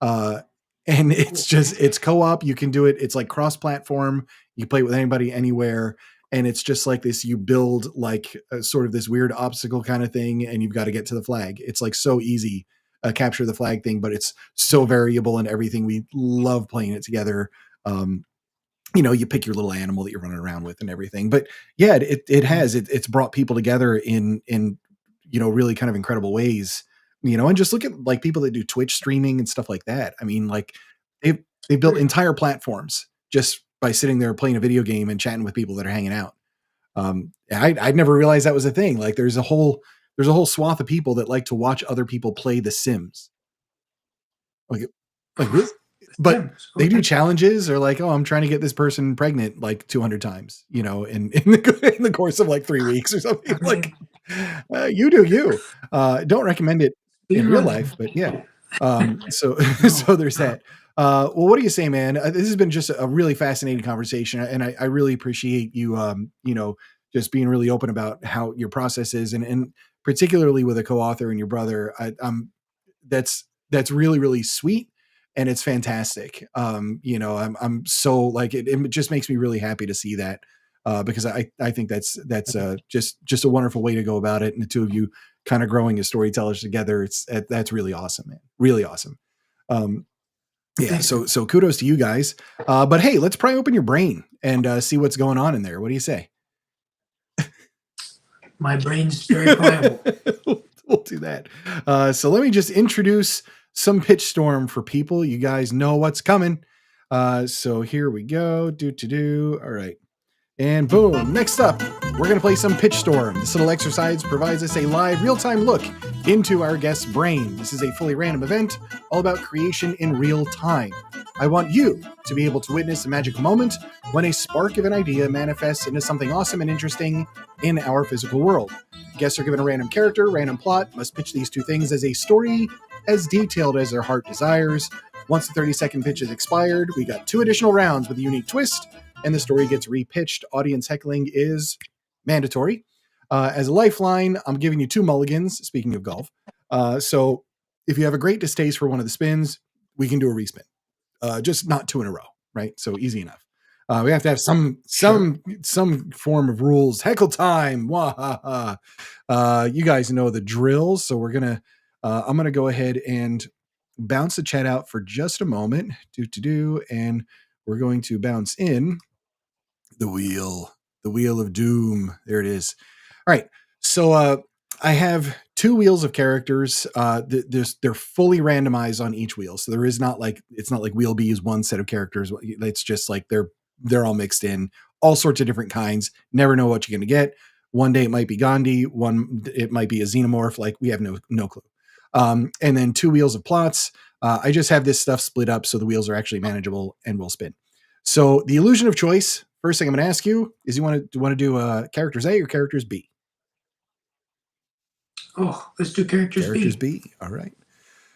Uh, and it's co-op. You can do it. It's like cross-platform. You play it with anybody anywhere, and it's just like this. You build like sort of this weird obstacle kind of thing, and you've got to get to the flag. It's like so easy, capture the flag thing, but it's so variable and everything. We love playing it together. um you pick your little animal that you're running around with and everything. But yeah, it's brought people together in really kind of incredible ways. And just look at like people that do Twitch streaming and stuff like that. I mean, like they've built entire platforms just by sitting there playing a video game and chatting with people that are hanging out. I'd never realized that was a thing. Like there's a whole swath of people that like to watch other people play The Sims. Like, really? But they do Okay. challenges or like, "Oh, I'm trying to get this person pregnant like 200 times," in the course of like 3 weeks or something. I Like, mean, you do you. Don't recommend it in speed real running. life, but yeah. So No. so there's that. Well, what do you say, man? This has been just a really fascinating conversation, and I really appreciate you, just being really open about how your process is, and particularly with a co-author and your brother. That's really really sweet, and it's fantastic. I'm so like it just makes me really happy to see that, because I think that's just a wonderful way to go about it, and the two of you kind of growing as storytellers together. That's really awesome, man. Really awesome. Um, yeah. Thanks, man. So kudos to you guys. But hey, let's pry open your brain and see what's going on in there. What do you say? My brain's very pliable. We'll do that. So let me just introduce some pitch storm for people. You guys know what's coming. So here we go. Do. All right. And boom, next up, we're going to play some Pitch Storm. This little exercise provides us a live, real-time look into our guest's brain. This is a fully random event all about creation in real time. I want you to be able to witness a magical moment when a spark of an idea manifests into something awesome and interesting in our physical world. Guests are given a random character, random plot, must pitch these two things as a story as detailed as their heart desires. Once the 30-second pitch is expired, we got 2 additional rounds with a unique twist, and the story gets repitched. Audience heckling is mandatory. As a lifeline, I'm giving you 2 mulligans, speaking of golf. So if you have a great distaste for one of the spins, we can do a respin. Just not 2 in a row, right? So easy enough. We have to have some form of rules. Heckle time. You guys know the drill. So I'm gonna go ahead and bounce the chat out for just a moment. And we're going to bounce in the wheel of doom. There it is. All right. So I have 2 wheels of characters. They're fully randomized on each wheel. So it's not like wheel B is one set of characters. It's just like they're all mixed in, all sorts of different kinds. Never know what you're going to get. One day it might be Gandhi. One it might be a xenomorph. Like we have no clue. And then 2 wheels of plots. I just have this stuff split up so the wheels are actually manageable and will spin. So the illusion of choice. First thing I'm going to ask you is, you want to do characters A or characters B? Oh, let's do characters B. All right.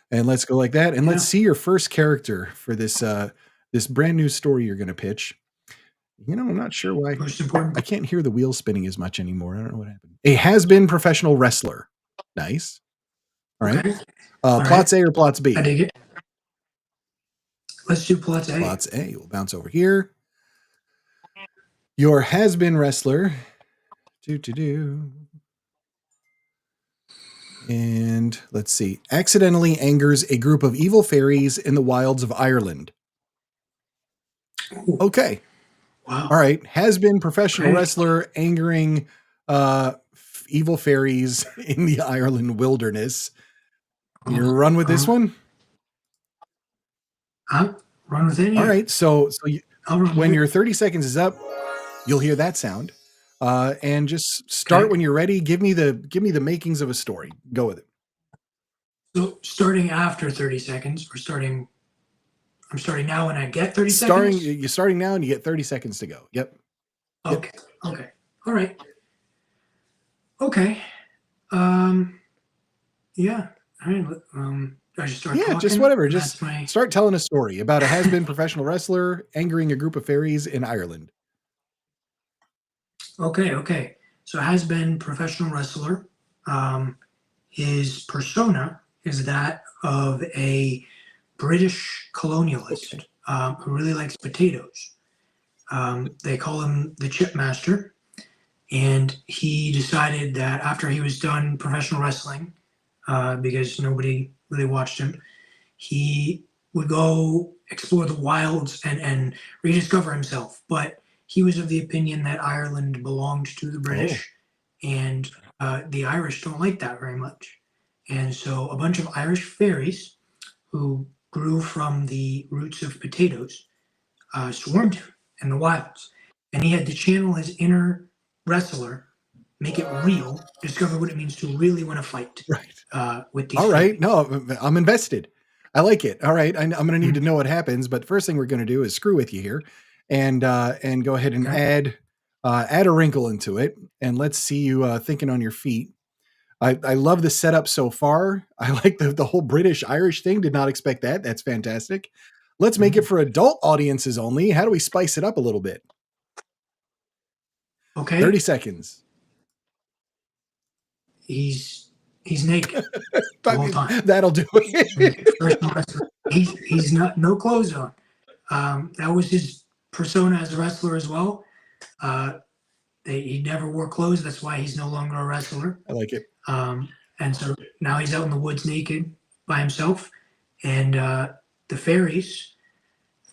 And let's go like that. And let's see your first character for this brand new story you're going to pitch. I'm not sure why. Most important. I can't hear the wheel spinning as much anymore. I don't know what happened. A has-been professional wrestler. Nice. All right. Okay. Plots A or plots B? I dig it. Let's do plots A. Plots A. We'll bounce over here. Your has-been wrestler. And let's see. Accidentally angers a group of evil fairies in the wilds of Ireland. Ooh. Okay. Wow. All right. Has been professional wrestler angering evil fairies in the Ireland wilderness. You run with this one? I'll run with it. All right. So when your 30 seconds is up, you'll hear that sound. And just start when you're ready. Give me the makings of a story. Go with it. So starting after 30 seconds, I'm starting now when I get 30 seconds? You're starting now and you get 30 seconds to go. Yep. Okay. Yep. Okay. All right. Okay. Yeah. All right. I should start talking? Just whatever. Just start telling a story about a has-been professional wrestler angering a group of fairies in Ireland. Okay. So has-been professional wrestler. His persona is that of a British colonialist who really likes potatoes. They call him the Chip Master. And he decided that after he was done professional wrestling, because nobody really watched him, he would go explore the wilds and rediscover himself. But he was of the opinion that Ireland belonged to the British, and the Irish don't like that very much. And so a bunch of Irish fairies who grew from the roots of potatoes swarmed him in the wilds. And he had to channel his inner wrestler, make it real, discover what it means to really want to fight with these. All right. No, I'm invested. I like it. All right. I'm going to need to know what happens, but first thing we're going to do is screw with you here and go ahead and add a wrinkle into it. And let's see you thinking on your feet. I love the setup so far. I like the whole British Irish thing. Did not expect that. That's fantastic. Let's make it for adult audiences only. How do we spice it up a little bit? Okay. 30 seconds. He's naked the whole time. That'll do it. He's no clothes on. That was his persona as a wrestler as well. He never wore clothes. That's why he's no longer a wrestler. I like it. And so now he's out in the woods naked by himself. And the fairies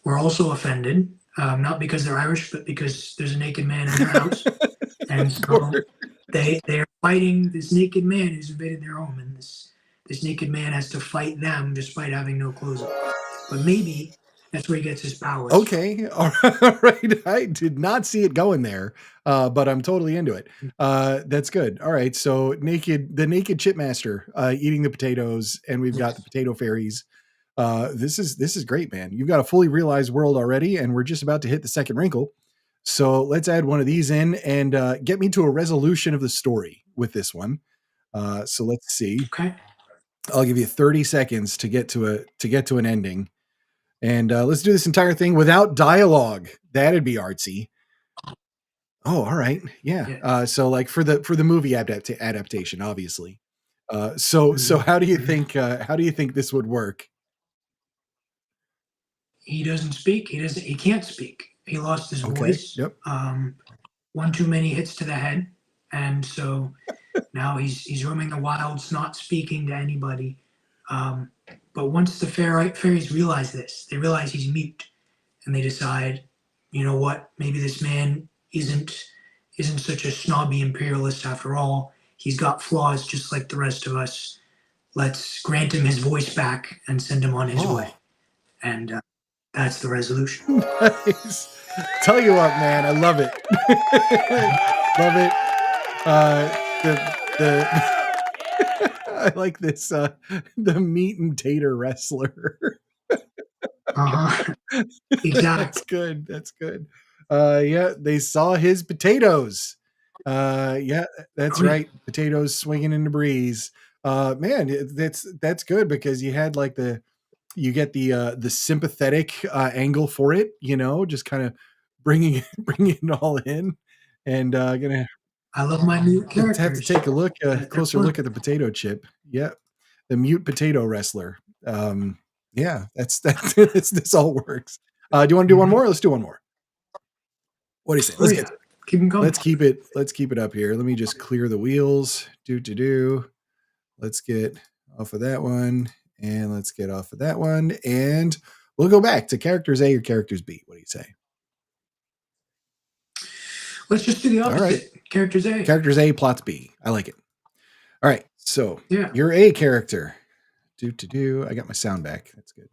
were also offended, not because they're Irish, but because there's a naked man in their house. And so they are fighting this naked man who's invaded their home. And this naked man has to fight them despite having no clothes on. But maybe that's where he gets his powers. Okay. All right. I did not see it going there, but I'm totally into it. That's good. All right. So the naked chipmaster eating the potatoes, and we've got the potato fairies. This is great, man. You've got a fully realized world already, and we're just about to hit the second wrinkle. So let's add one of these in and get me to a resolution of the story with this one. So let's see. Okay. I'll give you 30 seconds to get to an ending. And let's do this entire thing without dialogue. That'd be artsy. Oh, all right. Yeah. So like for the movie adaptation, obviously. So how do you think this would work? He doesn't speak. He can't speak. He lost his voice. Yep. One too many hits to the head. And so now he's roaming the wilds, not speaking to anybody. But once the fairies realize this, they realize he's mute, and they decide, you know what? Maybe this man isn't such a snobby imperialist after all. He's got flaws just like the rest of us. Let's grant him his voice back and send him on his way. And that's the resolution. Nice. Tell you what, man, I love it. Love it. I like this. The meat and tater wrestler. Exactly. That's good. Yeah, they saw his potatoes. Yeah, that's right. Potatoes swinging in the breeze. Man, that's good because you had like you get the sympathetic angle for it. You know, just kind of bringing it all in, and gonna. I love my new characters. Have to take a closer look at the potato chip. Yeah, the mute potato wrestler. Yeah, this all works. Do you want to do one more? Let's do one more. What do you say? Let's keep them going. Let's keep it up here. Let me just clear the wheels. Let's get off of that one, and let's get off of that one, and we'll go back to characters A or characters B. What do you say? Let's just do the opposite. All right. Characters A. Characters A, plots B. I like it. All right. So your A character. I got my sound back. That's good.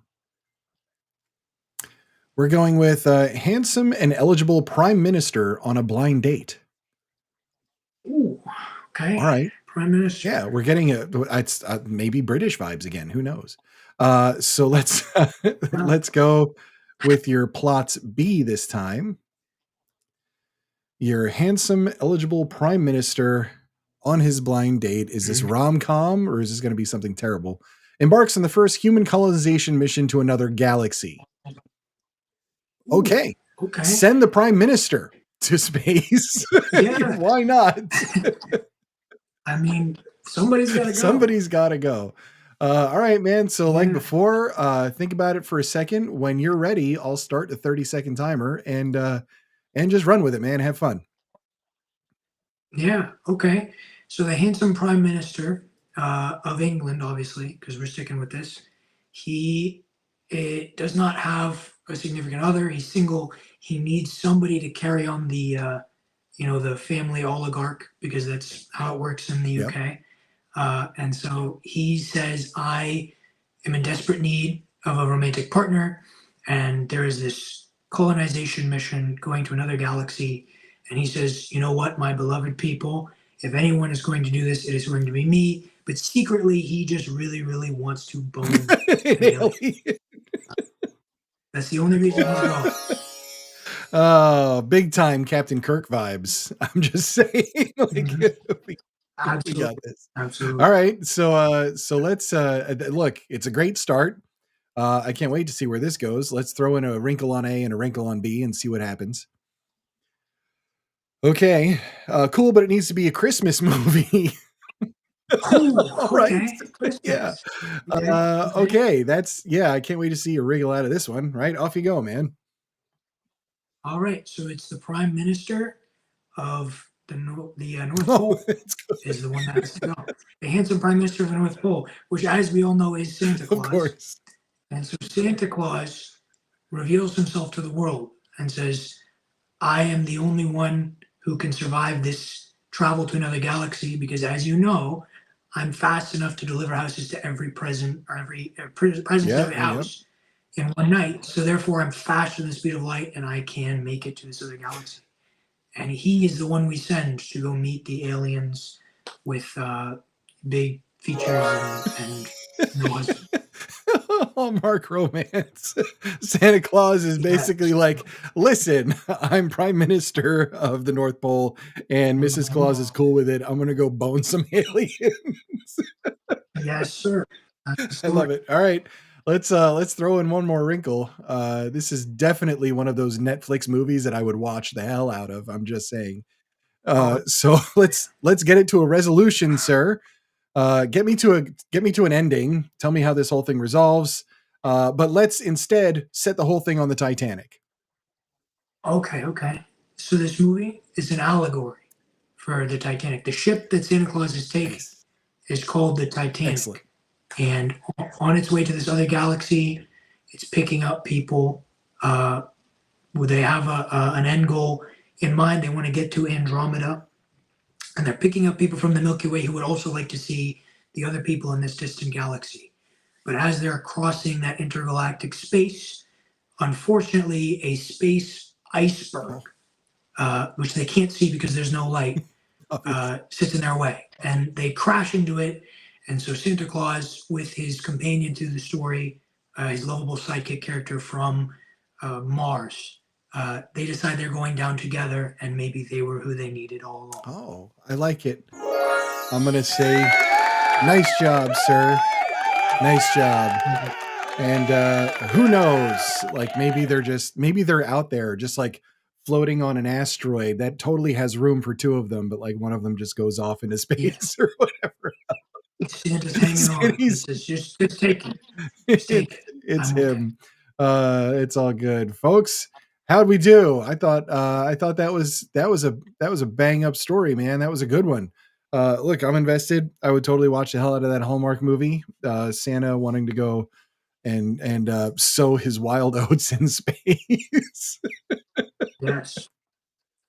We're going with handsome and eligible prime minister on a blind date. Ooh, okay. All right. Prime Minister. Yeah, we're getting it's maybe British vibes again. Who knows? So let's let's go with your plots B this time. Your handsome, eligible prime minister on his blind date. Is this rom-com or is this going to be something terrible? Embarks on the first human colonization mission to another galaxy. Okay. Okay. Send the prime minister to space. Yeah. Why not? I mean, somebody's got to go. Somebody's got to go. All right, man. So like before, think about it for a second. When you're ready, I'll start the 30-second timer and just run with it, man. Have fun. Yeah. Okay. So the handsome prime minister of England, obviously, because we're sticking with this, he does not have a significant other. He's single. He needs somebody to carry on the, the family oligarch, because that's how it works in the UK. And so he says, I am in desperate need of a romantic partner, and there is this colonization mission going to another galaxy. And he says, you know what, my beloved people, if anyone is going to do this, it is going to be me. But secretly, he just really, really wants to bone an alien. That's the only reason he's going. Oh, big time Captain Kirk vibes. I'm just saying. We got this. Absolutely. All right. So let's look, it's a great start. I can't wait to see where this goes. Let's throw in a wrinkle on A and a wrinkle on B and see what happens. Okay. Cool, but it needs to be a Christmas movie. All right. Yeah. Okay. I can't wait to see you wriggle out of this one. Right. Off you go, man. All right. So it's the prime minister of the North Pole is the one that has to go. The handsome prime minister of the North Pole, which, as we all know, is Santa Claus. Of course. And so Santa Claus reveals himself to the world and says, I am the only one who can survive this travel to another galaxy, because, as you know, I'm fast enough to deliver houses to every present, or every present to every house in one night. So therefore, I'm faster than the speed of light, and I can make it to this other galaxy. And he is the one we send to go meet the aliens with big features and no husband. Hallmark romance. Santa Claus is basically like, listen, I'm prime minister of the North Pole and Mrs. Claus is cool with it. I'm going to go bone some aliens. Yes, sir. I love it. All right. Let's throw in one more wrinkle. This is definitely one of those Netflix movies that I would watch the hell out of. I'm just saying. So let's get it to a resolution, sir. Get me to an ending. Tell me how this whole thing resolves. But let's instead set the whole thing on the Titanic. Okay. So this movie is an allegory for the Titanic. The ship that Santa Claus is taking is called the Titanic. Excellent. And on its way to this other galaxy, it's picking up people. They have an end goal in mind. They want to get to Andromeda. And they're picking up people from the Milky Way who would also like to see the other people in this distant galaxy. But as they're crossing that intergalactic space, unfortunately, a space iceberg, which they can't see because there's no light, sits in their way. And they crash into it. And so Santa Claus, with his companion through the story, his lovable sidekick character from Mars, they decide they're going down together, and maybe they were who they needed all along. Oh, I like it. I'm going to say, nice job, sir. Nice job. And who knows? Like maybe they're out there just like floating on an asteroid that totally has room for two of them, but like one of them just goes off into space or whatever. Santa's hanging on. He says, just take it. Just take it. It's him. Okay. It's all good, folks. How'd we do? I thought that was a bang up story, man. That was a good one. Look, I'm invested. I would totally watch the hell out of that Hallmark movie. Santa wanting to go and sow his wild oats in space. Yes.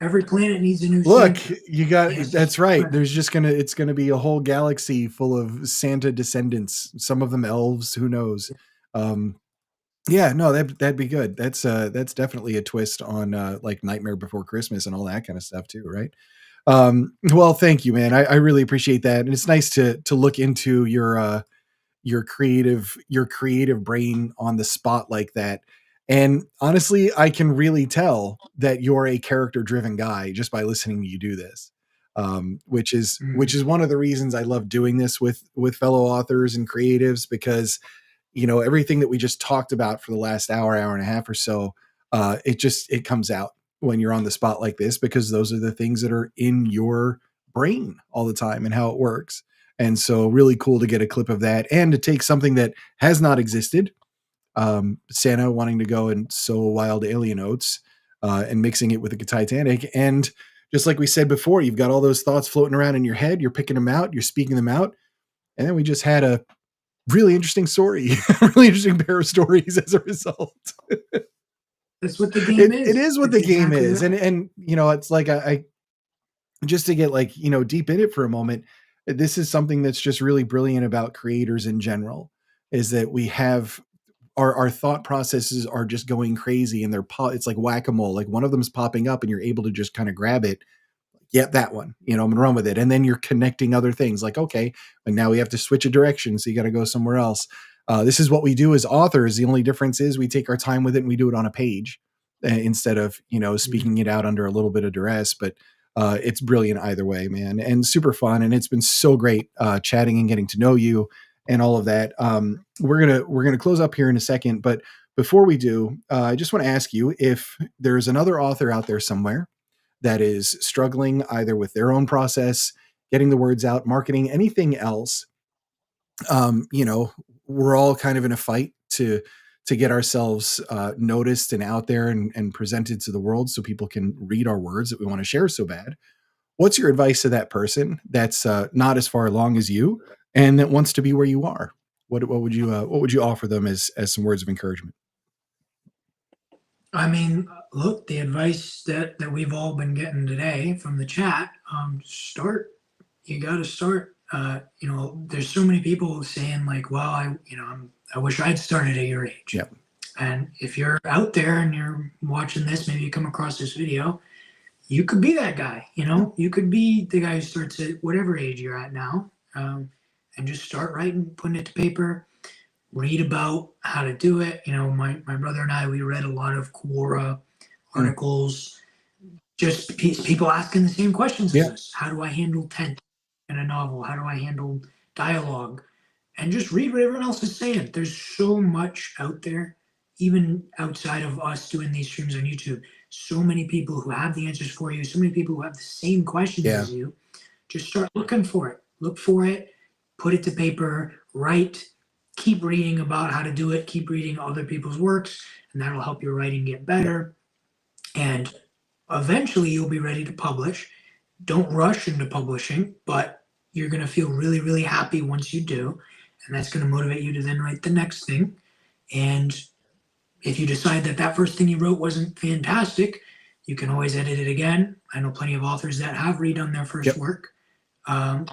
Every planet needs a new Look, Santa. you He got has to that's start right. fresh. There's just it's gonna be a whole galaxy full of Santa descendants. Some of them elves, who knows? Um, yeah, no, that'd be good. That's definitely a twist on like Nightmare Before Christmas and all that kind of stuff too, right? Well, thank you, man. I really appreciate that, and it's nice to look into your creative brain on the spot like that. And honestly, I can really tell that you're a character driven guy just by listening to you do this. Which Mm. is one of the reasons I love doing this with fellow authors and creatives, because everything that we just talked about for the last hour and a half or so, it comes out when you're on the spot like this, because those are the things that are in your brain all the time and how it works. And so really cool to get a clip of that and to take something that has not existed, Santa wanting to go and sow wild alien oats, and mixing it with the Titanic. And just like we said before, you've got all those thoughts floating around in your head, you're picking them out, you're speaking them out. And then we just had a really interesting story, really interesting pair of stories as a result. That's what the game It is. is what That's the game exactly is. that. And it's like I just to get like, deep in it for a moment, this is something that's just really brilliant about creators in general, is that we have our thought processes are just going crazy, and it's like whack-a-mole. Like one of them's popping up and you're able to just kind of grab it. Yep, that one, I'm gonna run with it. And then you're connecting other things like, okay, and now we have to switch a direction. So you got to go somewhere else. This is what we do as authors. The only difference is we take our time with it and we do it on a page, instead of, Mhm. speaking it out under a little bit of duress. But it's brilliant either way, man, and super fun. And it's been so great chatting and getting to know you and all of that. We're gonna close up here in a second, but before we do, I just want to ask you if there's another author out there somewhere that is struggling either with their own process, getting the words out, marketing, anything else. um, you know, we're all kind of in a fight to get ourselves noticed and out there and presented to the world so people can read our words that we want to share so bad. What's your advice to that person that's not as far along as you and that wants to be where you are? What would you offer them as some words of encouragement? I mean, look, the advice that we've all been getting today from the chat, start. You got to start. There's so many people saying like, "Well, I wish I'd started at your age." Yep. And if you're out there and you're watching this, maybe you come across this video, you could be that guy. Yeah. You could be the guy who starts at whatever age you're at now, and just start writing, putting it to paper, read about how to do it. My brother and I, we read a lot of Quora Mm. articles, just people asking the same questions as Yeah. us. How do I handle tense in a novel? How do I handle dialogue? And just read what everyone else is saying. There's so much out there, even outside of us doing these streams on YouTube. So many people who have the answers for you, so many people who have the same questions Yeah. as you. Just start looking for it. Look for it, put it to paper, write, keep reading about how to do it, keep reading other people's works, and that'll help your writing get Yep. better. And eventually you'll be ready to publish. Don't rush into publishing, but you're going to feel really, really happy once you do. And that's going to motivate you to then write the next thing. And if you decide that that first thing you wrote wasn't fantastic, you can always edit it again. I know plenty of authors that have redone their first Yep. work. Um,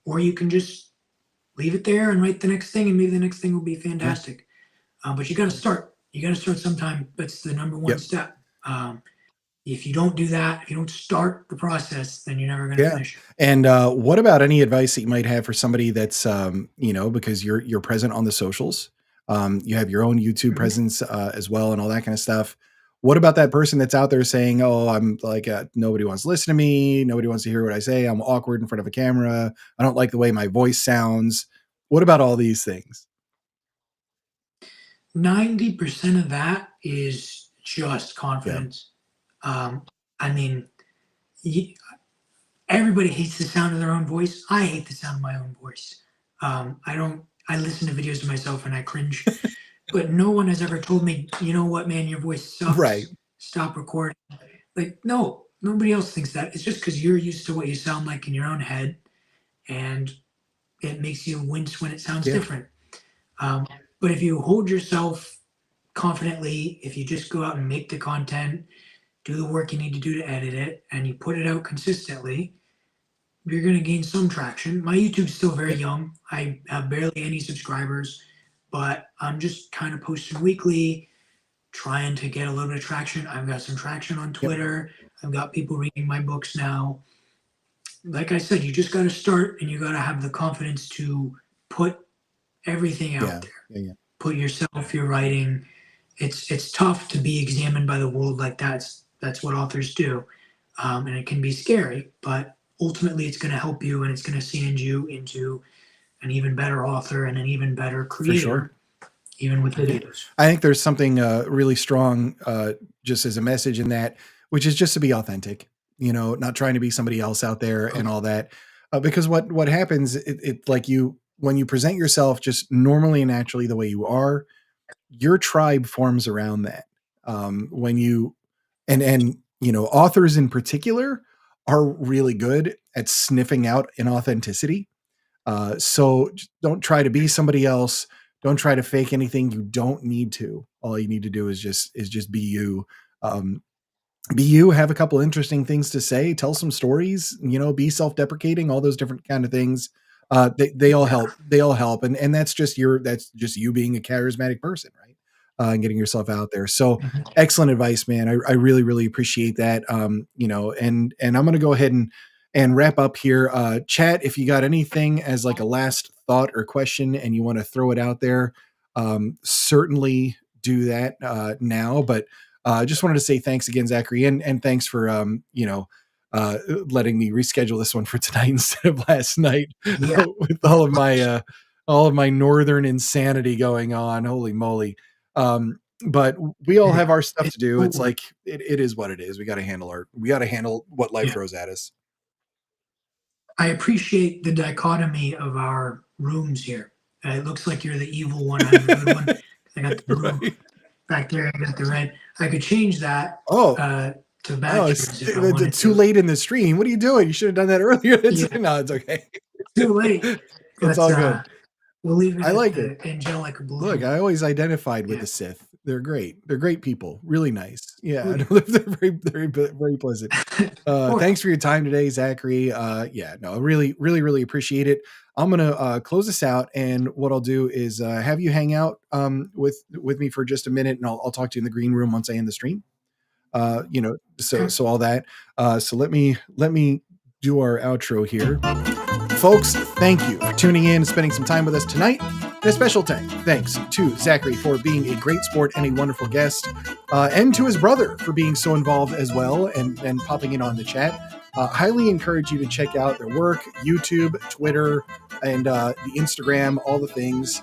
or you can just leave it there and write the next thing, and maybe the next thing will be Yeah. fantastic. But you got to start. You got to start sometime. That's the number one Yep. step. If you don't do that, if you don't start the process, then you're never going to Yeah. finish it. And what about any advice that you might have for somebody that's because you're present on the socials, you have your own YouTube Mhm. presence as well, and all that kind of stuff. What about that person that's out there saying, "Oh, I'm like nobody wants to listen to me, nobody wants to hear what I say. I'm awkward in front of a camera. I don't like the way my voice sounds." What about all these things? 90% of that is just Yeah. confidence. Um, I mean, y- everybody hates the sound of their own voice. I hate the sound of my own voice. I don't. I listen to videos of myself and I cringe. But no one has ever told me, you know what, man, your voice Right. sucks. Stop recording. Like, no, nobody else thinks that. It's just because you're used to what you sound like in your own head, and it makes you wince when it sounds Yeah. different. Um, but if you hold yourself confidently, if you just go out and make the content, do the work you need to do to edit it, and you put it out consistently, you're going to gain some traction. My YouTube's still very Yep. young. I have barely any subscribers, but I'm just kind of posting weekly, trying to get a little bit of traction. I've got some traction on Yep. Twitter. I've got people reading my books now. Like I said, you just got to start, and you got to have the confidence to put everything out Yeah. there. Yeah. Put yourself, your writing. It's tough to be examined by the world like that. That's what authors do, and it can be scary. But ultimately, it's going to help you, and it's going to sand you into an even better author and an even better For sure. creator, even with videos. I think there's something really strong, just as a message in that, which is just to be authentic. You know, not trying to be somebody else out there and all that, because what happens, it like you when you present yourself just normally and naturally the way you are, your tribe forms around that. When you and you know, authors in particular are really good at sniffing out inauthenticity. So don't try to be somebody else. Don't try to fake anything. You don't need to. All you need to do is just be you. Um, be you, have a couple interesting things to say, tell some stories, you know, be self-deprecating, all those different kind of things. They all Yeah. help. They all help. And that's just you being a charismatic person, right? And getting yourself out there. So Mhm. excellent advice, man. I really, really appreciate that. You know, and I'm gonna go ahead and wrap up here. Chat, if you got anything as like a last thought or question and you want to throw it out there, certainly do that now. But I just wanted to say thanks again, Zachary, and thanks for you know, letting me reschedule this one for tonight instead of last night Yeah. with Of course. all of my northern insanity going on. Holy moly! But we all have our stuff It's to do. no It's worries. like it is what it is. We got to handle what life Yeah. throws at us. I appreciate the dichotomy of our rooms here. It looks like you're the evil one. I'm the good one. I got the blue Right. back there. I got the red. I could change that Oh, uh, to oh, match yours if I wanted it's too to. late in the stream. What are you doing? You should have done that earlier. It's Yeah, no, it's okay. too late. It's But all good. we'll leave it I at like it. the angelic Look, blue. I always identified with Yeah. the Sith. They're great. They're great people. Really nice. Oh, Yeah, yeah. they're very pleasant. Of course. Thanks for your time today, Zachary. Yeah, no, really appreciate it. I'm gonna close this out, and what I'll do is have you hang out with me for just a minute, and I'll talk to you in the green room once I end the stream. You know, Okay. so all that. So let me do our outro here. Folks, thank you for tuning in and spending some time with us tonight. And a special thanks to Zachary for being a great sport and a wonderful guest, and to his brother for being so involved as well and popping in on the chat. Highly encourage you to check out their work, YouTube, Twitter, and the Instagram, all the things.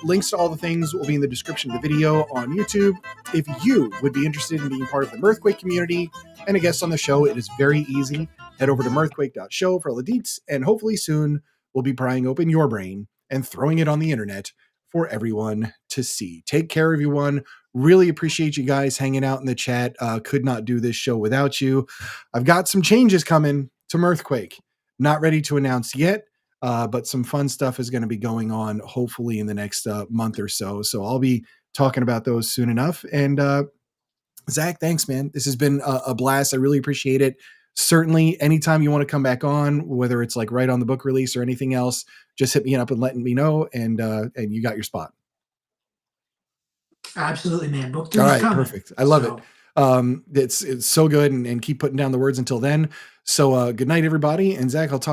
Links to all the things will be in the description of the video on YouTube. If you would be interested in being part of the Mirthquake community and a guest on the show, it is very easy. Head over to mirthquake.show for all the deets, and hopefully soon we'll be prying open your brain and throwing it on the internet for everyone to see. Take care, everyone. Really appreciate you guys hanging out in the chat. Could not do this show without you. I've got some changes coming to Mirthquake. Not ready to announce yet, but some fun stuff is going to be going on hopefully in the next month or so. So I'll be talking about those soon enough. And Zach, thanks, man. This has been a blast. I really appreciate it. Certainly, anytime you want to come back on, whether it's like right on the book release or anything else, just hit me up and letting me know, and you got your spot. Absolutely, man. Book All three's right, coming. perfect. I love it. So It's so good, and keep putting down the words until then. So good night, everybody, and Zach, I'll talk.